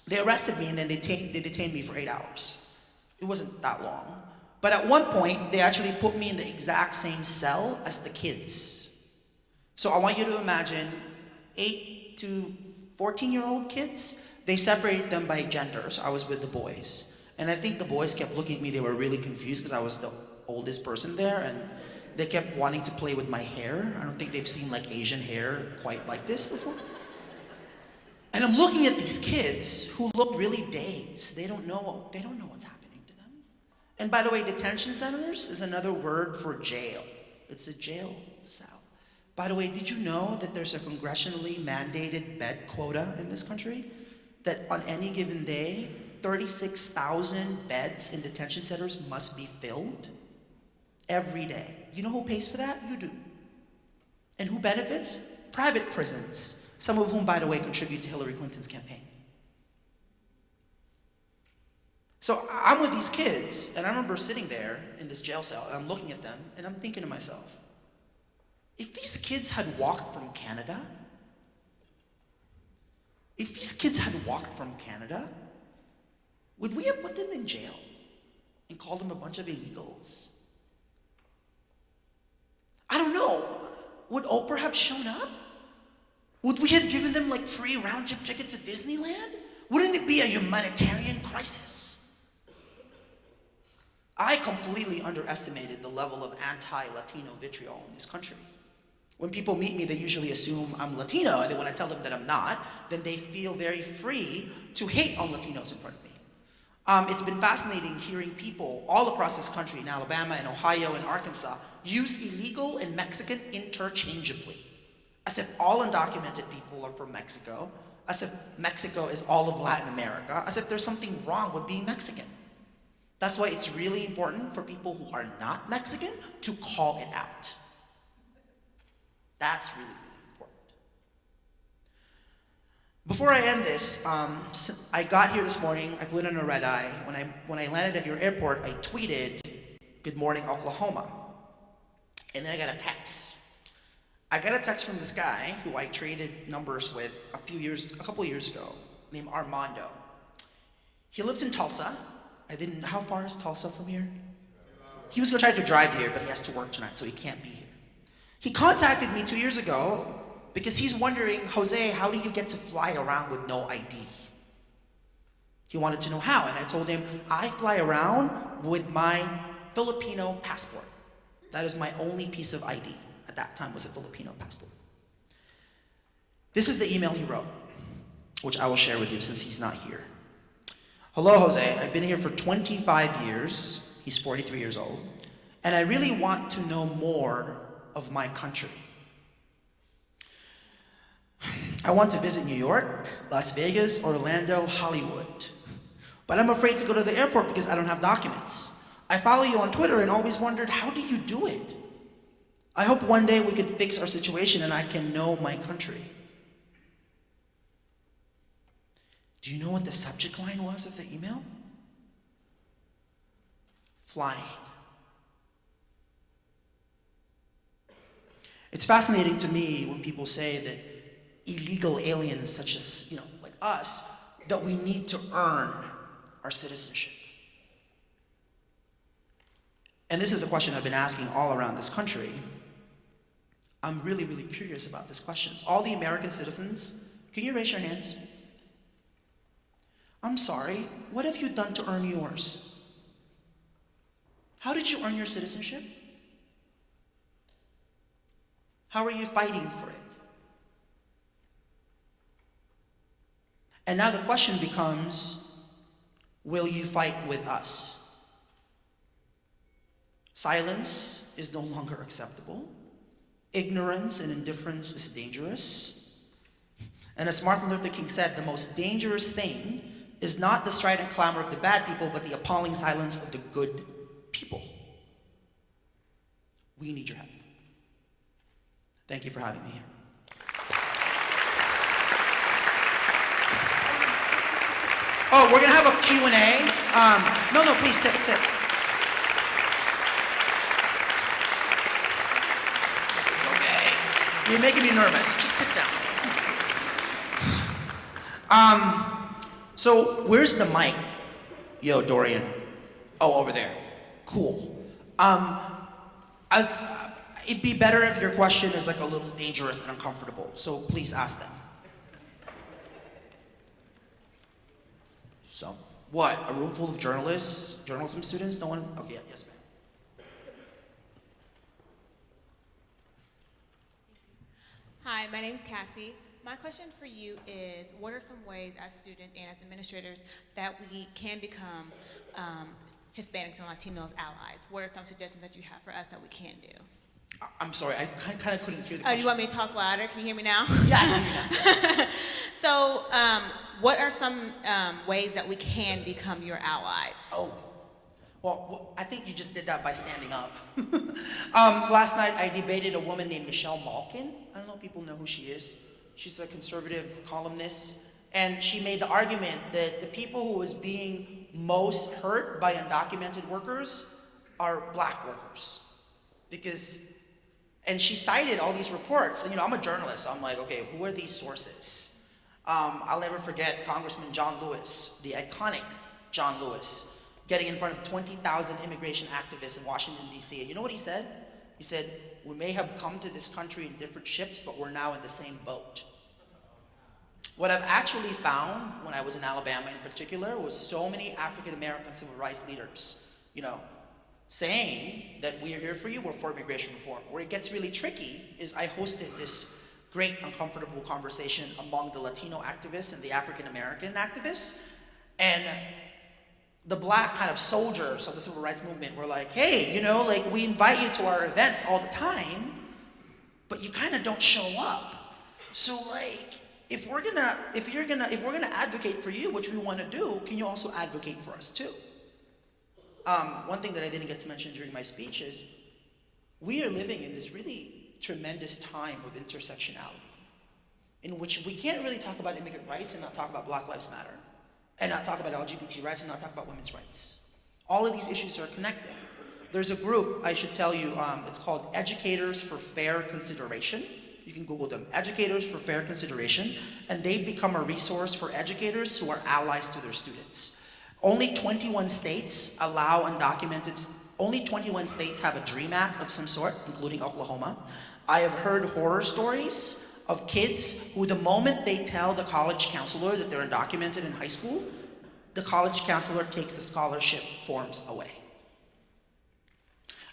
They arrested me and then they detained me for 8 hours. It wasn't that long. But at one point, they actually put me in the exact same cell as the kids. So I want you to imagine 8 to 14-year-old kids, they separated them by gender. So I was with the boys. And I think the boys kept looking at me, they were really confused because I was the oldest person there, and they kept wanting to play with my hair. I don't think they've seen like Asian hair quite like this before. And I'm looking at these kids who look really dazed. They don't know what's happening to them. And by the way, detention centers is another word for jail. It's a jail cell. By the way, did you know that there's a congressionally mandated bed quota in this country? That on any given day, 36,000 beds in detention centers must be filled every day. You know who pays for that? You do. And who benefits? Private prisons, some of whom, by the way, contribute to Hillary Clinton's campaign. So I'm with these kids, and I remember sitting there in this jail cell, and I'm looking at them, and I'm thinking to myself, if these kids had walked from Canada, would we have put them in jail and called them a bunch of illegals? I don't know. Would Oprah have shown up? Would we have given them like free round-trip tickets to Disneyland? Wouldn't it be a humanitarian crisis? I completely underestimated the level of anti-Latino vitriol in this country. When people meet me, they usually assume I'm Latino, and then when I tell them that I'm not, then they feel very free to hate on Latinos in front of me. It's been fascinating hearing people all across this country, in Alabama and Ohio and Arkansas, use illegal and Mexican interchangeably, as if all undocumented people are from Mexico, as if Mexico is all of Latin America, as if there's something wrong with being Mexican. That's why it's really important for people who are not Mexican to call it out. That's really, really important. Before I end this, I got here this morning, I flew in on a red eye. When I landed at your airport, I tweeted, "Good morning, Oklahoma." And then I got a text. I got a text from this guy who I traded numbers with a couple years ago, named Armando. He lives in Tulsa. How far is Tulsa from here? He was gonna try to drive here, but he has to work tonight, so he can't be here. He contacted me 2 years ago because he's wondering, "Jose, how do you get to fly around with no ID?" He wanted to know how, and I told him, I fly around with my Filipino passport. That is my only piece of ID. At that time was a Filipino passport. This is the email he wrote, which I will share with you since he's not here. "Hello, Jose. I've been here for 25 years. He's 43 years old. And I really want to know more of my country. I want to visit New York, Las Vegas, Orlando, Hollywood. But I'm afraid to go to the airport because I don't have documents. I follow you on Twitter and always wondered, how do you do it? I hope one day we could fix our situation and I can know my country." Do you know what the subject line was of the email? Flying. It's fascinating to me when people say that illegal aliens such as, like us, that we need to earn our citizenship. And this is a question I've been asking all around this country. I'm really, really curious about these questions. All the American citizens, can you raise your hands? I'm sorry, what have you done to earn yours? How did you earn your citizenship? How are you fighting for it? And now the question becomes, will you fight with us? Silence is no longer acceptable. Ignorance and indifference is dangerous. And as Martin Luther King said, the most dangerous thing is not the strident clamor of the bad people, but the appalling silence of the good people. We need your help. Thank you for having me here. Oh, we're gonna have a Q&A. No, please sit. It's okay. You're making me nervous. Just sit down. So where's the mic? Yo, Dorian. Oh, over there. Cool. It'd be better if your question is like a little dangerous and uncomfortable. So please ask them. So, what? A room full of journalists, journalism students? No one? Okay, yes, ma'am. Hi, my name is Cassie. My question for you is, what are some ways as students and as administrators that we can become Hispanics and Latinos allies? What are some suggestions that you have for us that we can do? I'm sorry, I kind of couldn't hear the Oh, question. do you want me to talk louder? Can you hear me now? Yeah, I can hear you now. So, what are some ways that we can become your allies? Oh, well, I think you just did that by standing up. Last night I debated a woman named Michelle Malkin. I don't know if people know who she is. She's a conservative columnist, and she made the argument that the people who was being most hurt by undocumented workers are black workers. And she cited all these reports, and I'm a journalist, so I'm like, okay, who are these sources? I'll never forget Congressman John Lewis, the iconic John Lewis, getting in front of 20,000 immigration activists in Washington, D.C. And you know what he said? He said, we may have come to this country in different ships, but we're now in the same boat. What I've actually found when I was in Alabama in particular was so many African American civil rights leaders, saying that we are here for you, we're for immigration reform. Where it gets really tricky is I hosted this great uncomfortable conversation among the Latino activists and the African American activists, and the black kind of soldiers of the civil rights movement were like, hey, we invite you to our events all the time, but you kind of don't show up. So if we're gonna advocate for you, which we want to do, can you also advocate for us too? One thing that I didn't get to mention during my speech is we are living in this really tremendous time of intersectionality in which we can't really talk about immigrant rights and not talk about Black Lives Matter, and not talk about LGBT rights and not talk about women's rights. All of these issues are connected. There's a group, I should tell you, it's called Educators for Fair Consideration. You can Google them, Educators for Fair Consideration, and they become a resource for educators who are allies to their students. Only 21 states allow only 21 states have a DREAM Act of some sort, including Oklahoma. I have heard horror stories of kids who the moment they tell the college counselor that they're undocumented in high school, the college counselor takes the scholarship forms away.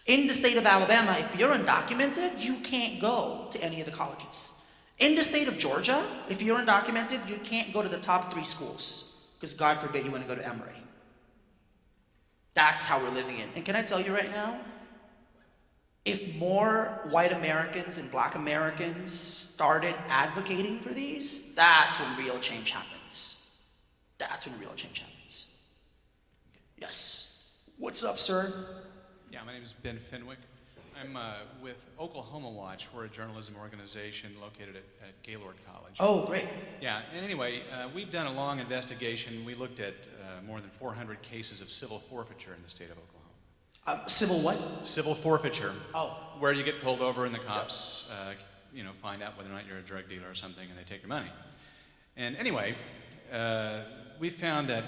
In the state of Alabama, if you're undocumented, you can't go to any of the colleges. In the state of Georgia, if you're undocumented, you can't go to the top 3 schools, because God forbid you want to go to Emory. That's how we're living in. And can I tell you right now, if more white Americans and Black Americans started advocating for these, that's when real change happens. That's when real change happens. Yes. What's up, sir? Yeah, my name is Ben Fenwick. I'm with Oklahoma Watch. We're a journalism organization located at Gaylord College. Oh, great. Yeah, and anyway, we've done a long investigation. We looked at more than 400 cases of civil forfeiture in the state of Oklahoma. Civil what? Civil forfeiture. Oh. Where you get pulled over and the cops, find out whether or not you're a drug dealer or something, and they take your money. And anyway, we found that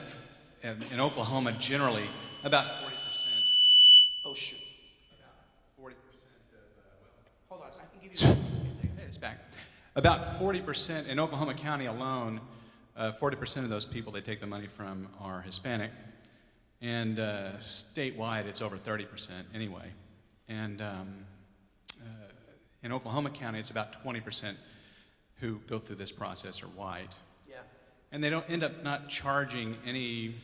in Oklahoma, generally, about 40%. Oh, shoot. About 40% of, Hold on, I can give you... Hey, it's back. About 40% in Oklahoma County alone, 40% of those people they take the money from are Hispanic. And statewide, it's over 30% anyway. And In Oklahoma County, it's about 20% who go through this process are white. Yeah. And they don't end up not charging any,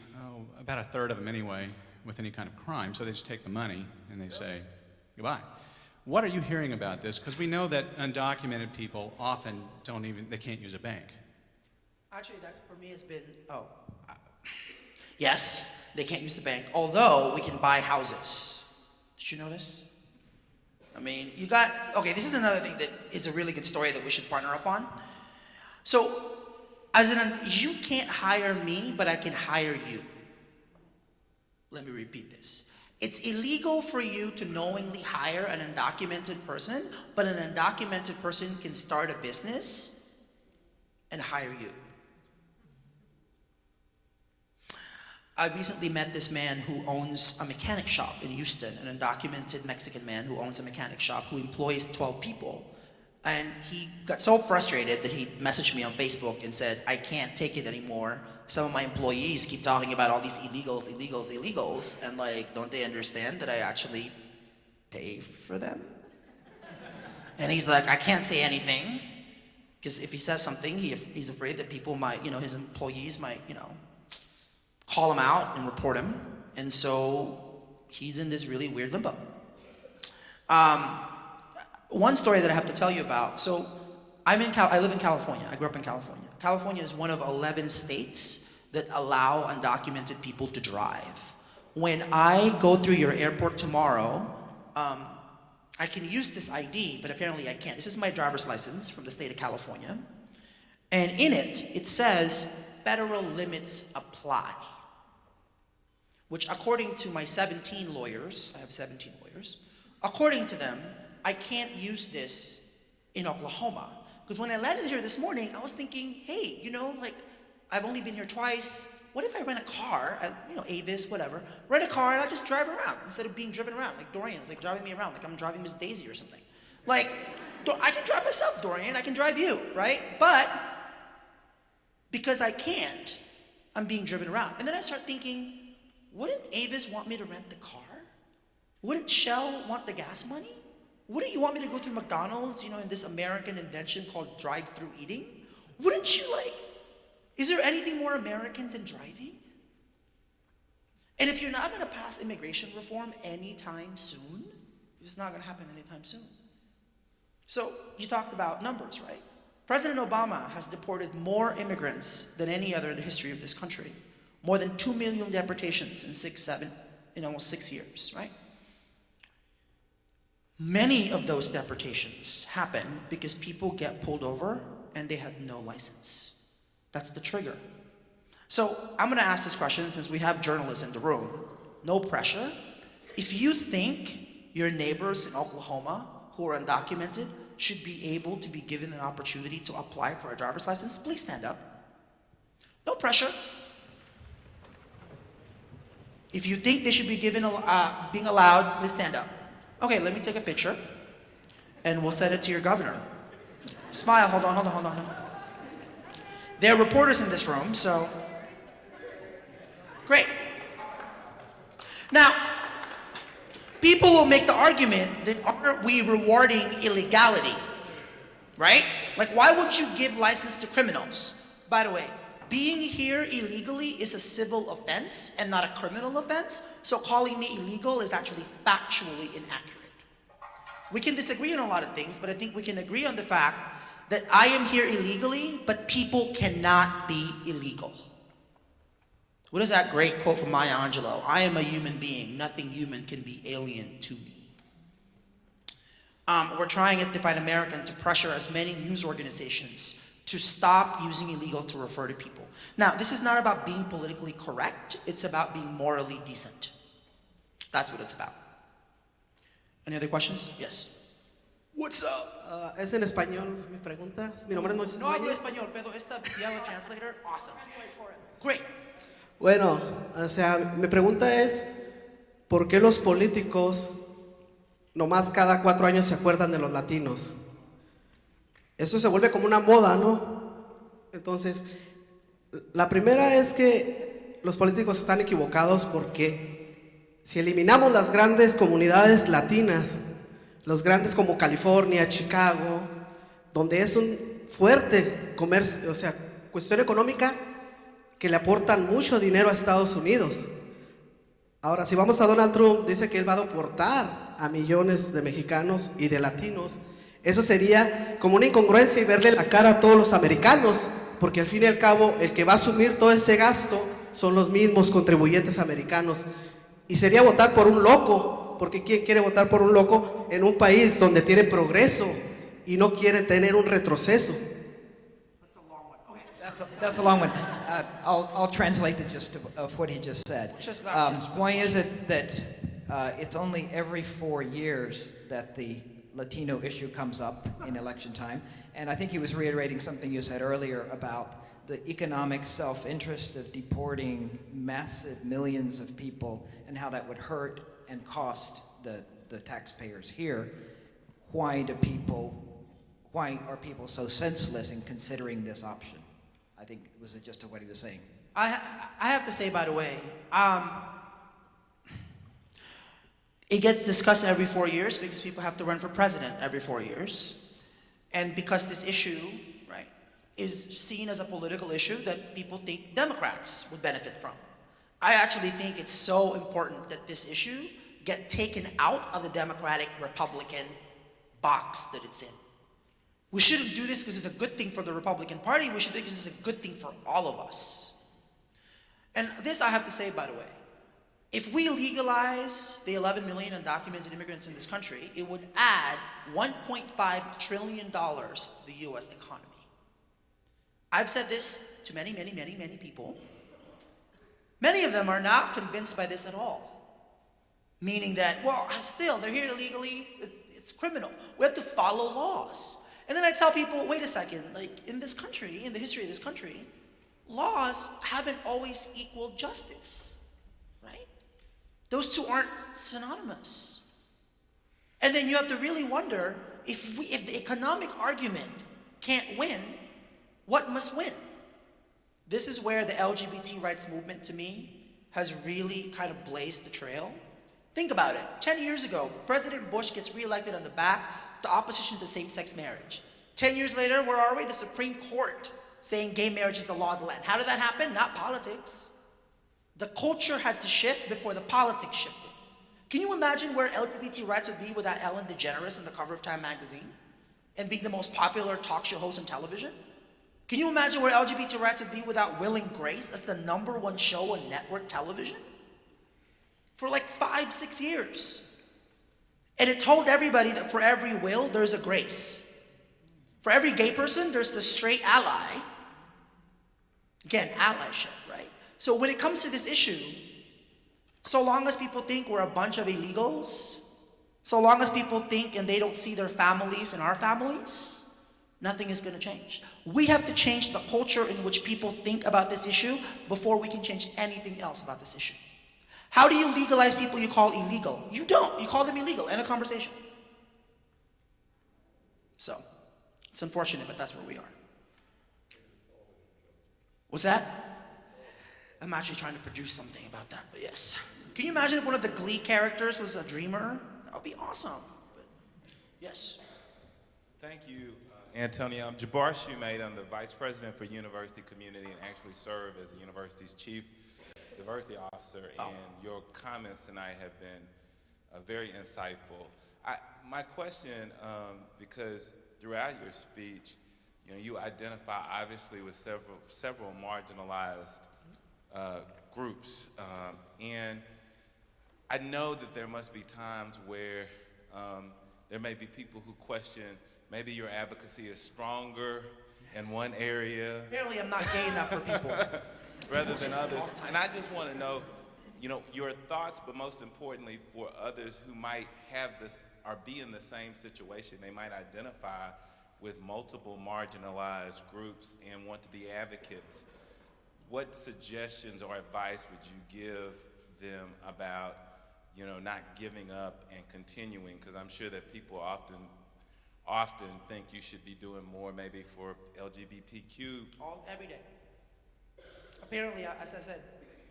about a third of them anyway, with any kind of crime. So they just take the money and they say, goodbye. What are you hearing about this? Because we know that undocumented people often they can't use a bank. Actually, that's for me has been, yes, they can't use the bank, although we can buy houses. Did you know this? I mean, okay, this is another thing that is a really good story that we should partner up on. So, you can't hire me, but I can hire you. Let me repeat this. It's illegal for you to knowingly hire an undocumented person, but an undocumented person can start a business and hire you. I recently met this man who owns a mechanic shop in Houston, an undocumented Mexican man who owns a mechanic shop who employs 12 people. And he got so frustrated that he messaged me on Facebook and said, I can't take it anymore. Some of my employees keep talking about all these illegals, and like, don't they understand that I actually pay for them? And he's like, I can't say anything, because if he says something, he's afraid that people might, his employees might, call him out and report him. And so he's in this really weird limbo. One story that I have to tell you about. So I live in California. I grew up in California. California is one of 11 states that allow undocumented people to drive. When I go through your airport tomorrow, I can use this ID, but apparently I can't. This is my driver's license from the state of California. And in it says federal limits apply, which according to my 17 lawyers, I have 17 lawyers, according to them, I can't use this in Oklahoma. Because when I landed here this morning, I was thinking, hey, I've only been here twice. What if I rent a car, Avis, whatever, rent a car and I just drive around instead of being driven around, like Dorian's like driving me around, like I'm driving Miss Daisy or something. Like, I can drive myself, Dorian, I can drive you, right? But because I can't, I'm being driven around. And then I start thinking, wouldn't Avis want me to rent the car? Wouldn't Shell want the gas money? Wouldn't you want me to go through McDonald's, in this American invention called drive-through eating? Wouldn't you is there anything more American than driving? And if you're not going to pass immigration reform anytime soon, this is not going to happen anytime soon. So you talked about numbers, right? President Obama has deported more immigrants than any other in the history of this country. More than 2 million deportations in almost 6 years, right? Many of those deportations happen because people get pulled over and they have no license. That's the trigger. So I'm going to ask this question since we have journalists in the room. No pressure. If you think your neighbors in Oklahoma who are undocumented should be able to be given an opportunity to apply for a driver's license, please stand up. No pressure. If you think they should be being allowed, please stand up. Okay, let me take a picture and we'll send it to your governor. Smile, hold on. There are reporters in this room, so great. Now, people will make the argument that aren't we rewarding illegality, right? Like, why would you give license to criminals? By the way, being here illegally is a civil offense and not a criminal offense, so calling me illegal is actually factually inaccurate. We can disagree on a lot of things, but I think we can agree on the fact that I am here illegally, but people cannot be illegal. What is that great quote from Maya Angelou? I am a human being. Nothing human can be alien to me. We're trying at Define American to pressure as many news organizations to stop using illegal to refer to people. Now, this is not about being politically correct. It's about being morally decent. That's what it's about. Any other questions? Yes. What's up? Es en español, mi pregunta. Mi nombre es Moisés. No hablo español, pero esta piano translator, awesome. Great. Bueno, o sea, mi pregunta es, ¿por qué los políticos nomás cada 4 años se acuerdan de los latinos? Eso se vuelve como una moda, ¿no? Entonces, la primera es que los políticos están equivocados porque si eliminamos las grandes comunidades latinas, los grandes como California, Chicago, donde es un fuerte comercio, o sea, cuestión económica que le aportan mucho dinero a Estados Unidos. Ahora, si vamos a Donald Trump, dice que él va a deportar a millones de mexicanos y de latinos. Eso sería como una incongruencia y verle la cara a todos los americanos, porque al fin y al cabo el que va a asumir todo ese gasto son los mismos contribuyentes americanos. Y sería votar por un loco, porque ¿quién quiere votar por un loco en un país donde tiene progreso y no quiere tener un retroceso? That's a long one. I'll translate the gist of what he just said. Why is it that it's only every 4 years that the Latino issue comes up in election time? And I think he was reiterating something you said earlier about the economic self-interest of deporting massive millions of people and how that would hurt and cost the taxpayers here. Why are people so senseless in considering this option? I think it was just what he was saying. I have to say, by the way, it gets discussed every 4 years because people have to run for president every 4 years. And because this issue, right, is seen as a political issue that people think Democrats would benefit from. I actually think it's so important that this issue get taken out of the Democratic-Republican box that it's in. We shouldn't do this because it's a good thing for the Republican Party. We should think this is a good thing for all of us. And this I have to say, by the way. If we legalize the 11 million undocumented immigrants in this country, it would add $1.5 trillion to the US economy. I've said this to many people. Many of them are not convinced by this at all. Meaning that, well, still, they're here illegally, it's criminal. We have to follow laws. And then I tell people, wait a second, like in this country, in the history of this country, laws haven't always equaled justice, right? Those two aren't synonymous. And then you have to really wonder, if the economic argument can't win, what must win? This is where the LGBT rights movement, to me, has really kind of blazed the trail. Think about it. 10 years ago, President Bush gets reelected on the back to opposition to same-sex marriage. 10 years later, where are we? The Supreme Court saying gay marriage is the law of the land. How did that happen? Not politics. The culture had to shift before the politics shifted. Can you imagine where LGBT rights would be without Ellen DeGeneres on the cover of Time magazine and being the most popular talk show host on television? Can you imagine where LGBT rights would be without Will and Grace as the #1 show on network television? For like 5-6 years. And it told everybody that for every Will, there's a Grace. For every gay person, there's the straight ally. Again, allyship, right? So when it comes to this issue, so long as people think we're a bunch of illegals, so long as people think and they don't see their families and our families, nothing is going to change. We have to change the culture in which people think about this issue before we can change anything else about this issue. How do you legalize people you call illegal? You don't. You call them illegal. End of conversation. So, it's unfortunate, but that's where we are. What's that? I'm actually trying to produce something about that, but yes. Can you imagine if one of the Glee characters was a dreamer? That would be awesome. But yes. Thank you, Antonio. I'm Jabbar Shumate. I'm the Vice President for University Community and actually serve as the university's Chief Diversity Officer, and your comments tonight have been very insightful. My question, because throughout your speech, you identify obviously with several marginalized groups, and I know that there must be times where there may be people who question maybe your advocacy is stronger in one area. Apparently, I'm not gay enough for people. Rather than others. And I just want to know, your thoughts, but most importantly for others who might have this or be in the same situation. They might identify with multiple marginalized groups and want to be advocates. What suggestions or advice would you give them about, not giving up and continuing? Because I'm sure that people often think you should be doing more maybe for LGBTQ. Every day. Apparently, as I said,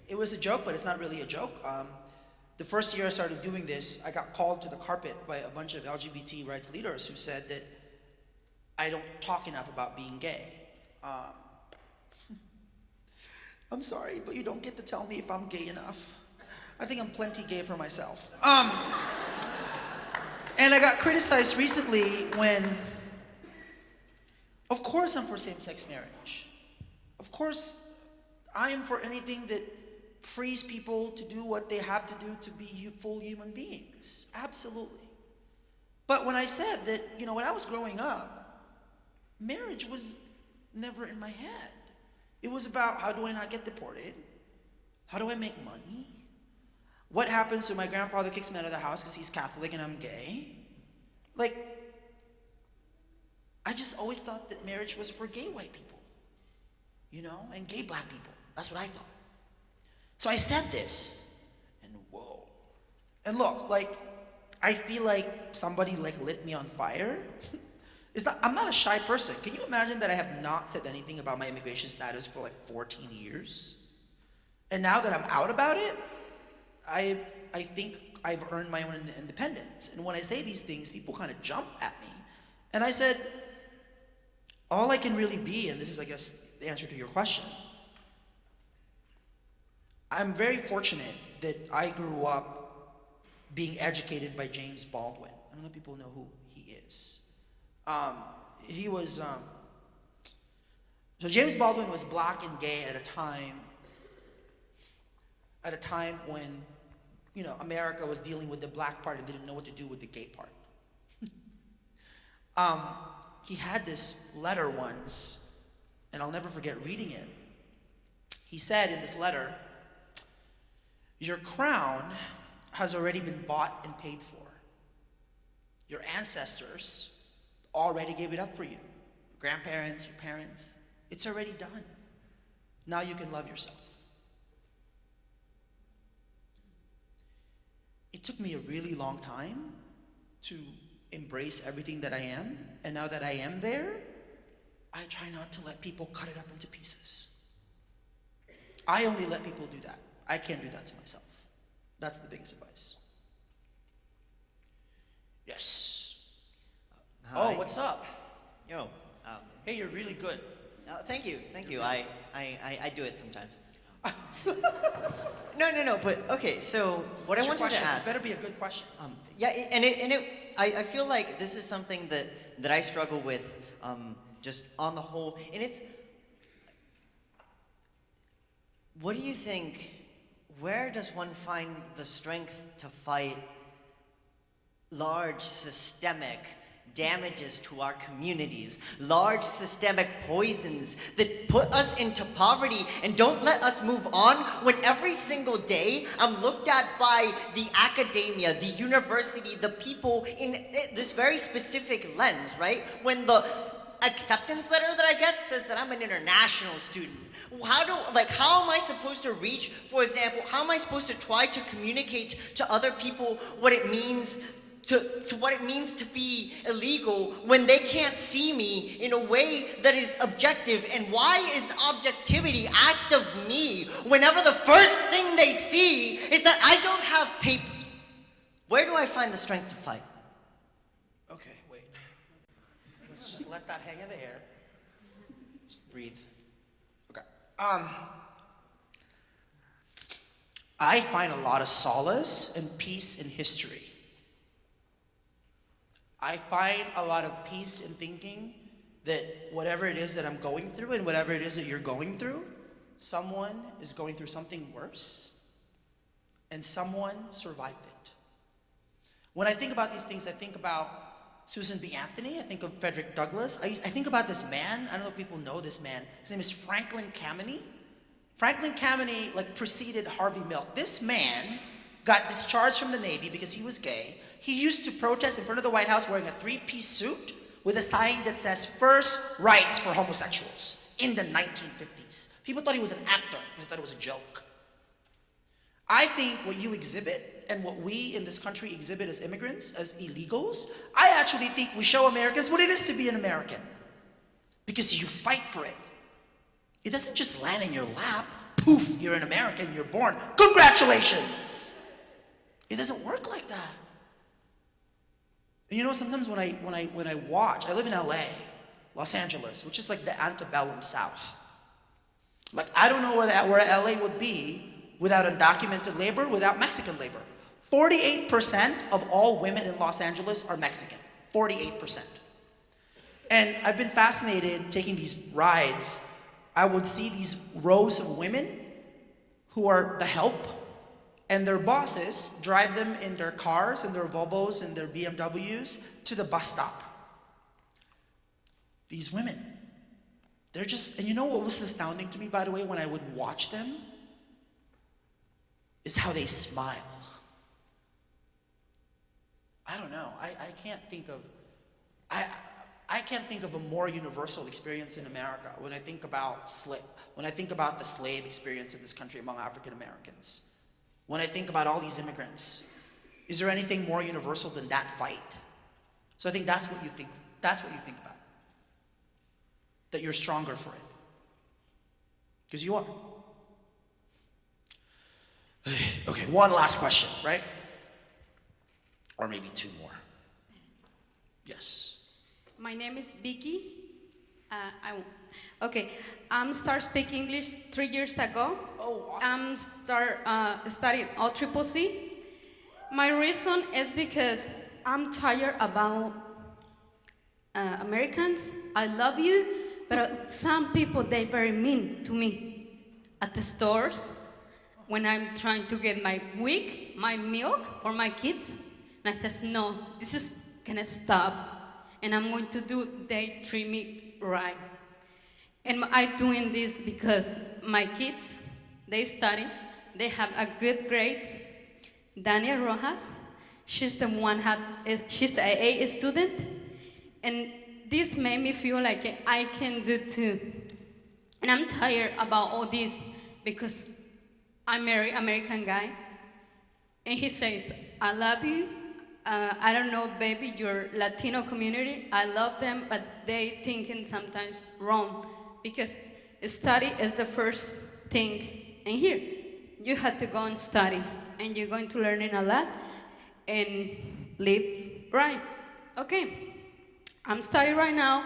it was a joke, but it's not really a joke. the first year I started doing this, I got called to the carpet by a bunch of LGBT rights leaders who said that I don't talk enough about being gay. I'm sorry, but you don't get to tell me if I'm gay enough. I think I'm plenty gay for myself. And I got criticized recently when, of course I'm for same-sex marriage. Of course I am for anything that frees people to do what they have to do to be full human beings. Absolutely. But when I said that, when I was growing up, marriage was never in my head. It was about, how do I not get deported? How do I make money? What happens when my grandfather kicks me out of the house because he's Catholic and I'm gay? I just always thought that marriage was for gay white people, and gay black people. That's what I thought. So I said this, and whoa. And look, I feel like somebody lit me on fire. I'm not a shy person. Can you imagine that I have not said anything about my immigration status for 14 years? And now that I'm out about it, I think I've earned my own independence. And when I say these things, people kind of jump at me. And I said, all I can really be, and this is, I guess, the answer to your question, I'm very fortunate that I grew up being educated by James Baldwin. I don't know if people know who he is. So James Baldwin was black and gay at a time when, America was dealing with the black part and didn't know what to do with the gay part. He had this letter once, and I'll never forget reading it. He said in this letter, "Your crown has already been bought and paid for. Your ancestors already gave it up for you. Your grandparents, your parents, it's already done. Now you can love yourself." It took me a really long time to embrace everything that I am, and now that I am there, I try not to let people cut it up into pieces. I only let people do that. I can't do that to myself. That's the biggest advice. Yes. Hi. Oh, what's up? Yo. Hey, you're really good. Thank you. I do it sometimes. No. But okay. So what I wanted to ask. It better be a good question. I feel like this is something that I struggle with, just on the whole, and it's. What do you think? Where does one find the strength to fight large systemic damages to our communities, large systemic poisons that put us into poverty and don't let us move on, when every single day I'm looked at by the academia, the university, the people in this very specific lens, right? When the acceptance letter that I get says that I'm an international student. How am I supposed to reach, for example, how am I supposed to try to communicate to other people what it means to what it means to be illegal when they can't see me in a way that is objective? And why is objectivity asked of me whenever the first thing they see is that I don't have papers? Where do I find the strength to fight? Okay, wait. Let's just let that hang in the air. Just breathe. Okay. I find a lot of solace and peace in history. I find a lot of peace in thinking that whatever it is that I'm going through and whatever it is that you're going through, someone is going through something worse and someone survived it. When I think about these things, I think about Susan B. Anthony, I think of Frederick Douglass. I think about this man. I don't know if people know this man. His name is Franklin Kameny. Franklin Kameny preceded Harvey Milk. This man got discharged from the Navy because he was gay. He used to protest in front of the White House wearing a three-piece suit with a sign that says "First Rights for Homosexuals" in the 1950s. People thought he was an actor because they thought it was a joke. I think what you exhibit and what we in this country exhibit as immigrants, as illegals, I actually think we show Americans what it is to be an American. Because you fight for it. It doesn't just land in your lap. Poof, you're an American, you're born. Congratulations! It doesn't work like that. And you know, sometimes when I watch, I live in LA, Los Angeles, which is like the antebellum South. Like, I don't know where LA would be without undocumented labor, without Mexican labor. 48% of all women in Los Angeles are Mexican. 48%. And I've been fascinated taking these rides. I would see these rows of women who are the help, and their bosses drive them in their cars and their Volvos and their BMWs to the bus stop. These women, they're just, and you know what was astounding to me, by the way, when I would watch them? Is how they smile. I don't know, I can't think of, I can't think of a more universal experience in America when I think about the slave experience in this country among African Americans. When I think about all these immigrants, is there anything more universal than that fight? So I think that's what you think about. That you're stronger for it. Because you are. Okay, one last question, right? Or maybe two more. Yes. My name is Vicky. I'm start speaking English 3 years ago. Oh, awesome. I'm studying CCC. My reason is because I'm tired about Americans. I love you, but some people, they very mean to me at the stores when I'm trying to get my wig, my milk for my kids. And I says, no, this is gonna stop. And I'm going to do, they treat me right. And I'm doing this because my kids, they study, they have a good grades. Daniel Rojas, she's the one, she's an AA student. And this made me feel like I can do too. And I'm tired about all this because I marry American guy. And he says, I love you. I don't know, baby, your Latino community, I love them, but they thinking sometimes wrong. Because study is the first thing. And here, you have to go and study. And you're going to learn a lot and live right. Okay, I'm studying right now.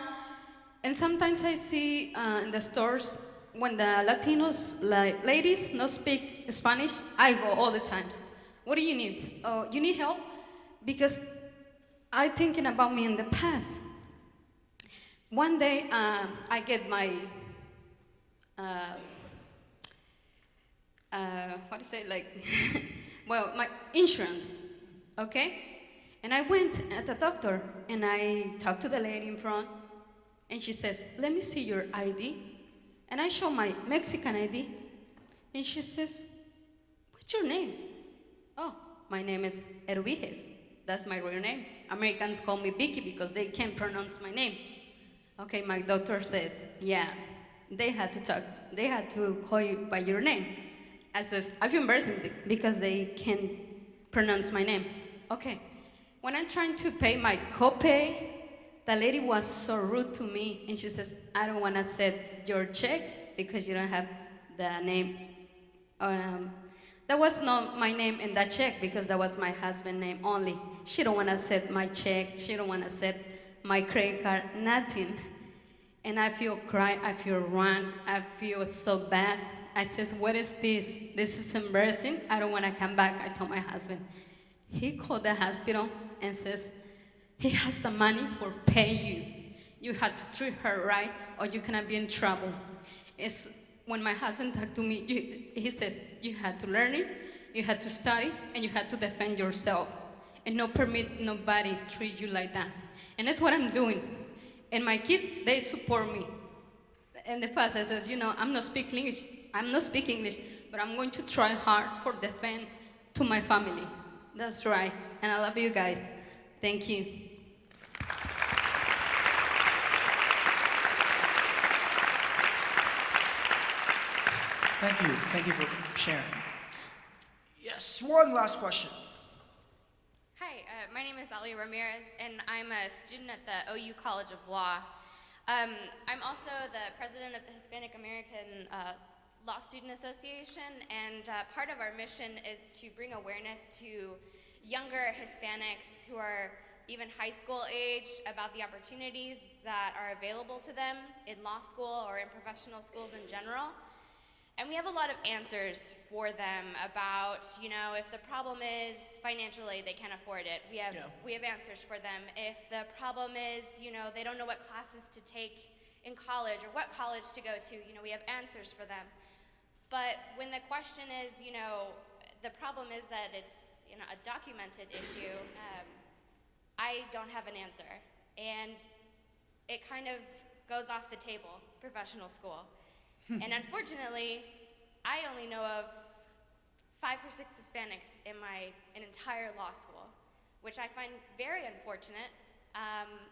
And sometimes I see in the stores, when the Latinos, ladies, no speak Spanish, I go all the time. What do you need? Oh, you need help? Because I'm thinking about me in the past. One day, I get my, my insurance, okay? And I went at the doctor, and I talked to the lady in front, and she says, let me see your ID. And I show my Mexican ID, and she says, what's your name? Oh, my name is Herviges. That's my real name. Americans call me Vicky because they can't pronounce my name. Okay, my doctor says, yeah, they had to call you by your name. I says, I feel embarrassed because they can't pronounce my name. Okay, when I'm trying to pay my copay, the lady was so rude to me, and she says, I don't want to set your check because you don't have the name. That was not my name in that check because that was my husband's name only. She don't want to set my check. She don't want to set my credit card, nothing. And I feel cry, I feel run, I feel so bad. I says, what is this? This is embarrassing. I don't want to come back. I told my husband. He called the hospital and says, he has the money for pay you. You have to treat her right or you're going to be in trouble. It's when my husband talked to me, he says, you had to learn it, you had to study, and you had to defend yourself. And not permit nobody treat you like that. And that's what I'm doing. And my kids, they support me. In the past, I says, I'm not speaking English, but I'm going to try hard for defend to my family. That's right. And I love you guys. Thank you. Thank you for sharing. Yes, one last question. Hi, my name is Ali Ramirez, and I'm a student at the OU College of Law. I'm also the president of the Hispanic American Law Student Association, and part of our mission is to bring awareness to younger Hispanics who are even high school age about the opportunities that are available to them in law school or in professional schools in general. And we have a lot of answers for them about, if the problem is financial aid, they can't afford it. We have answers for them. If the problem is, they don't know what classes to take in college or what college to go to, we have answers for them. But when the question is, the problem is that it's, a documented issue, I don't have an answer. And it kind of goes off the table, professional school. And unfortunately, I only know of 5 or 6 Hispanics in an entire law school, which I find very unfortunate.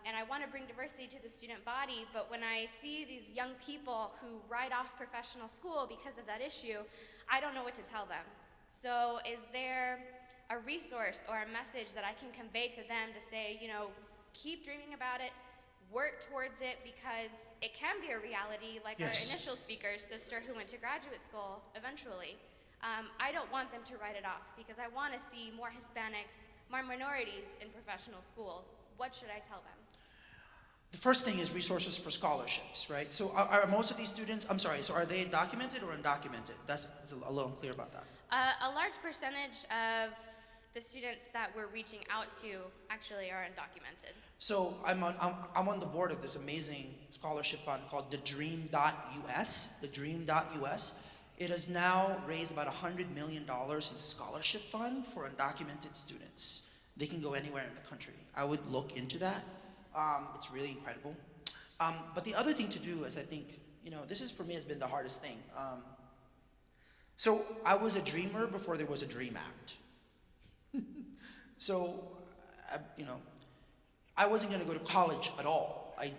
And I want to bring diversity to the student body, but when I see these young people who write off professional school because of that issue, I don't know what to tell them. So is there a resource or a message that I can convey to them to say, keep dreaming about it, work towards it, because it can be a reality, like our initial speaker's sister who went to graduate school eventually. I don't want them to write it off, because I want to see more Hispanics, more minorities in professional schools. What should I tell them? The first thing is resources for scholarships, right? So are most of these students, so are they documented or undocumented? That's a little unclear about that. A large percentage of the students that we're reaching out to actually are undocumented. So I'm on the board of this amazing scholarship fund called the Dream.us. The Dream.us. It has now raised about $100 million in scholarship fund for undocumented students. They can go anywhere in the country. I would look into that. It's really incredible. But the other thing to do is, I think, this is for me has been the hardest thing. So I was a dreamer before there was a DREAM Act. So, I wasn't going to go to college at all. I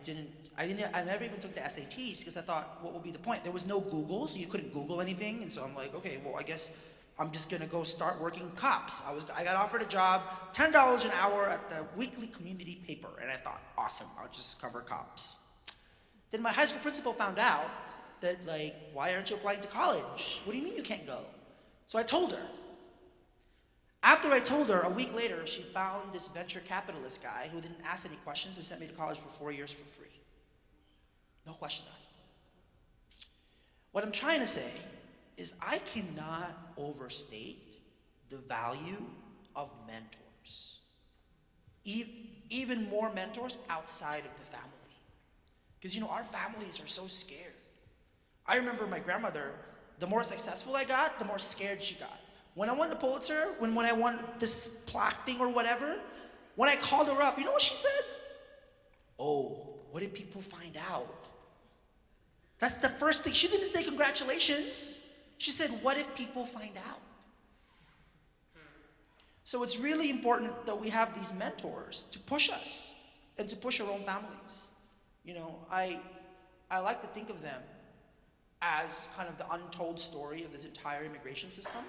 never even took the SATs because I thought, what would be the point? There was no Google, so you couldn't Google anything. And so I'm like, okay, well, I guess I'm just going to go start working cops. I got offered a job, $10 an hour at the weekly community paper. And I thought, awesome, I'll just cover cops. Then my high school principal found out that, why aren't you applying to college? What do you mean you can't go? So I told her. After I told her, a week later, she found this venture capitalist guy who didn't ask any questions, who sent me to college for 4 years for free. No questions asked. What I'm trying to say is I cannot overstate the value of mentors. Even more mentors outside of the family. Because, our families are so scared. I remember my grandmother, the more successful I got, the more scared she got. When I won the Pulitzer, when I won this plaque thing or whatever, when I called her up, you know what she said? Oh, what if people find out? That's the first thing. She didn't say congratulations. She said, what if people find out? So it's really important that we have these mentors to push us and to push our own families. I like to think of them as kind of the untold story of this entire immigration system.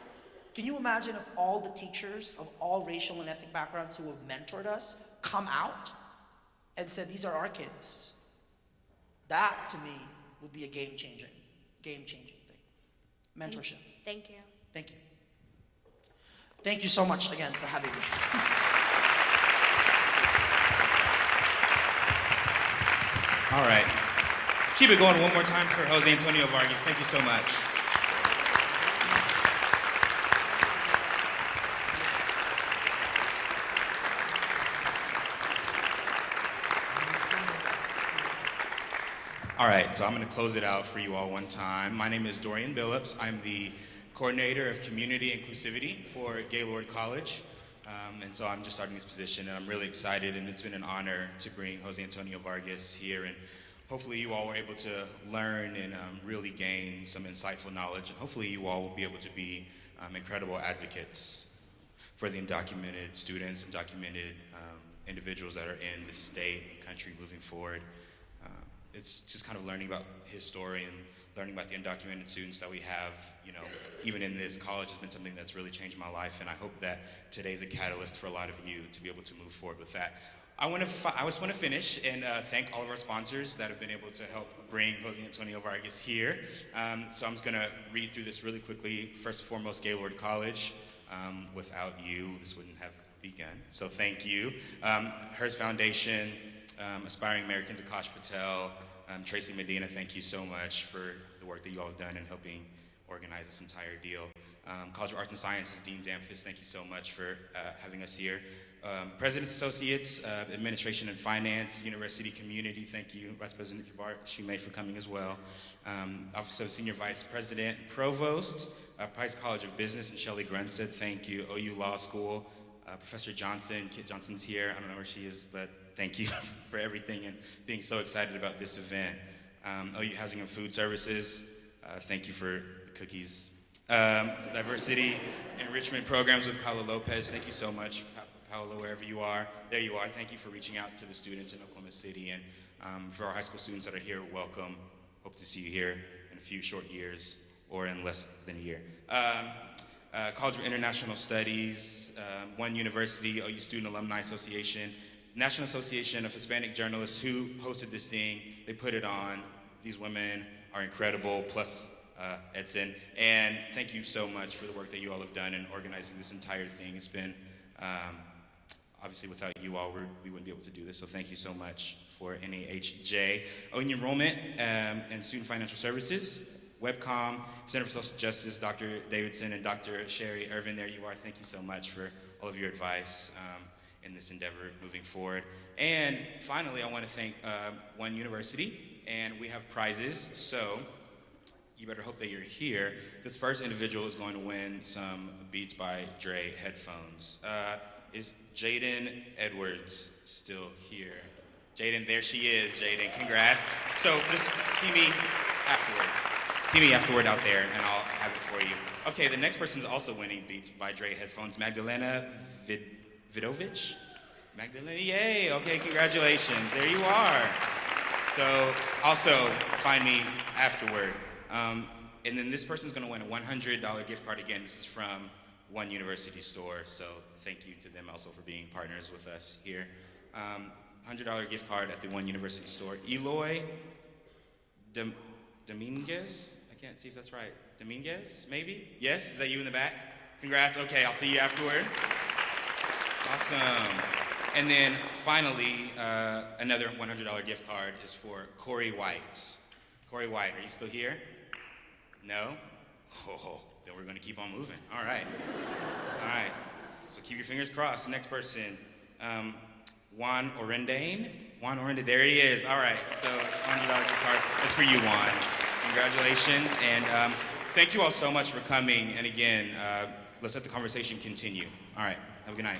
Can you imagine if all the teachers of all racial and ethnic backgrounds who have mentored us come out and said, these are our kids? That, to me, would be a game-changing thing. Mentorship. Thank you. Thank you. Thank you so much again for having me. All right. Let's keep it going one more time for Jose Antonio Vargas. Thank you so much. All right, so I'm going to close it out for you all one time. My name is Dorian Billups. I'm the coordinator of community inclusivity for Gaylord College. And so I'm just starting this position, and I'm really excited, and it's been an honor to bring Jose Antonio Vargas here. And hopefully you all were able to learn and really gain some insightful knowledge. And hopefully you all will be able to be incredible advocates for the undocumented students, undocumented individuals that are in this state and country moving forward. It's just kind of learning about his story and learning about the undocumented students that we have, even in this college has been something that's really changed my life, and I hope that today's a catalyst for a lot of you to be able to move forward with that. I just want to finish and thank all of our sponsors that have been able to help bring Jose Antonio Vargas here. So I'm just going to read through this really quickly. First and foremost, Gaylord College. Without you, this wouldn't have begun. So thank you. Hearst Foundation, Aspiring Americans, Akash Patel, Tracy Medina, thank you so much for the work that you all have done in helping organize this entire deal. College of Arts and Sciences, Dean Damphus, thank you so much for having us here. President's Associates, Administration and Finance, University Community, thank you. Vice President Jabbar Shumay for coming as well. Also Senior Vice President and Provost, Price College of Business, and Shelley Grunstead, thank you. OU Law School, Professor Johnson, Kit Johnson's here, I don't know where she is, but thank you for everything and being so excited about this event. OU Housing and Food Services, thank you for the cookies. Diversity Enrichment Programs with Paolo Lopez, thank you so much. Paolo, wherever you are, there you are. Thank you for reaching out to the students in Oklahoma City. And for our high school students that are here, welcome. Hope to see you here in a few short years or in less than a year. College of International Studies, One University, OU Student Alumni Association, National Association of Hispanic Journalists who hosted this thing. They put it on. These women are incredible, plus Edson. And thank you so much for the work that you all have done in organizing this entire thing. It's been, obviously without you all, we wouldn't be able to do this, so thank you so much for NAHJ. OU Enrollment and Student Financial Services, WebCom, Center for Social Justice, Dr. Davidson and Dr. Sherry Irvin, there you are. Thank you so much for all of your advice in this endeavor moving forward. And finally, I want to thank One University, and we have prizes, so you better hope that you're here. This first individual is going to win some Beats by Dre headphones. Is Jaden Edwards still here? Jaden, there she is, Jaden, congrats. So just see me afterward. See me afterward out there and I'll have it for you. Okay, the next person's also winning Beats by Dre headphones, Magdalena Vidovich? Magdalena, yay, okay, congratulations, there you are. So also find me afterward. And then this person's gonna win a $100 gift card again. This is from One University store, so thank you to them also for being partners with us here. $100 gift card at the One University store. Eloy Dominguez? I can't see if that's right. Dominguez, maybe? Yes, is that you in the back? Congrats, okay, I'll see you afterward. Awesome. And then finally, another $100 gift card is for Corey White. Corey White, are you still here? No? Oh, then we're gonna keep on moving. All right. All right. So keep your fingers crossed. The next person, Juan Orendane. Juan Orendane, there he is. All right, so $100 gift card is for you, Juan. Congratulations, and thank you all so much for coming. And again, let's let the conversation continue. All right, have a good night.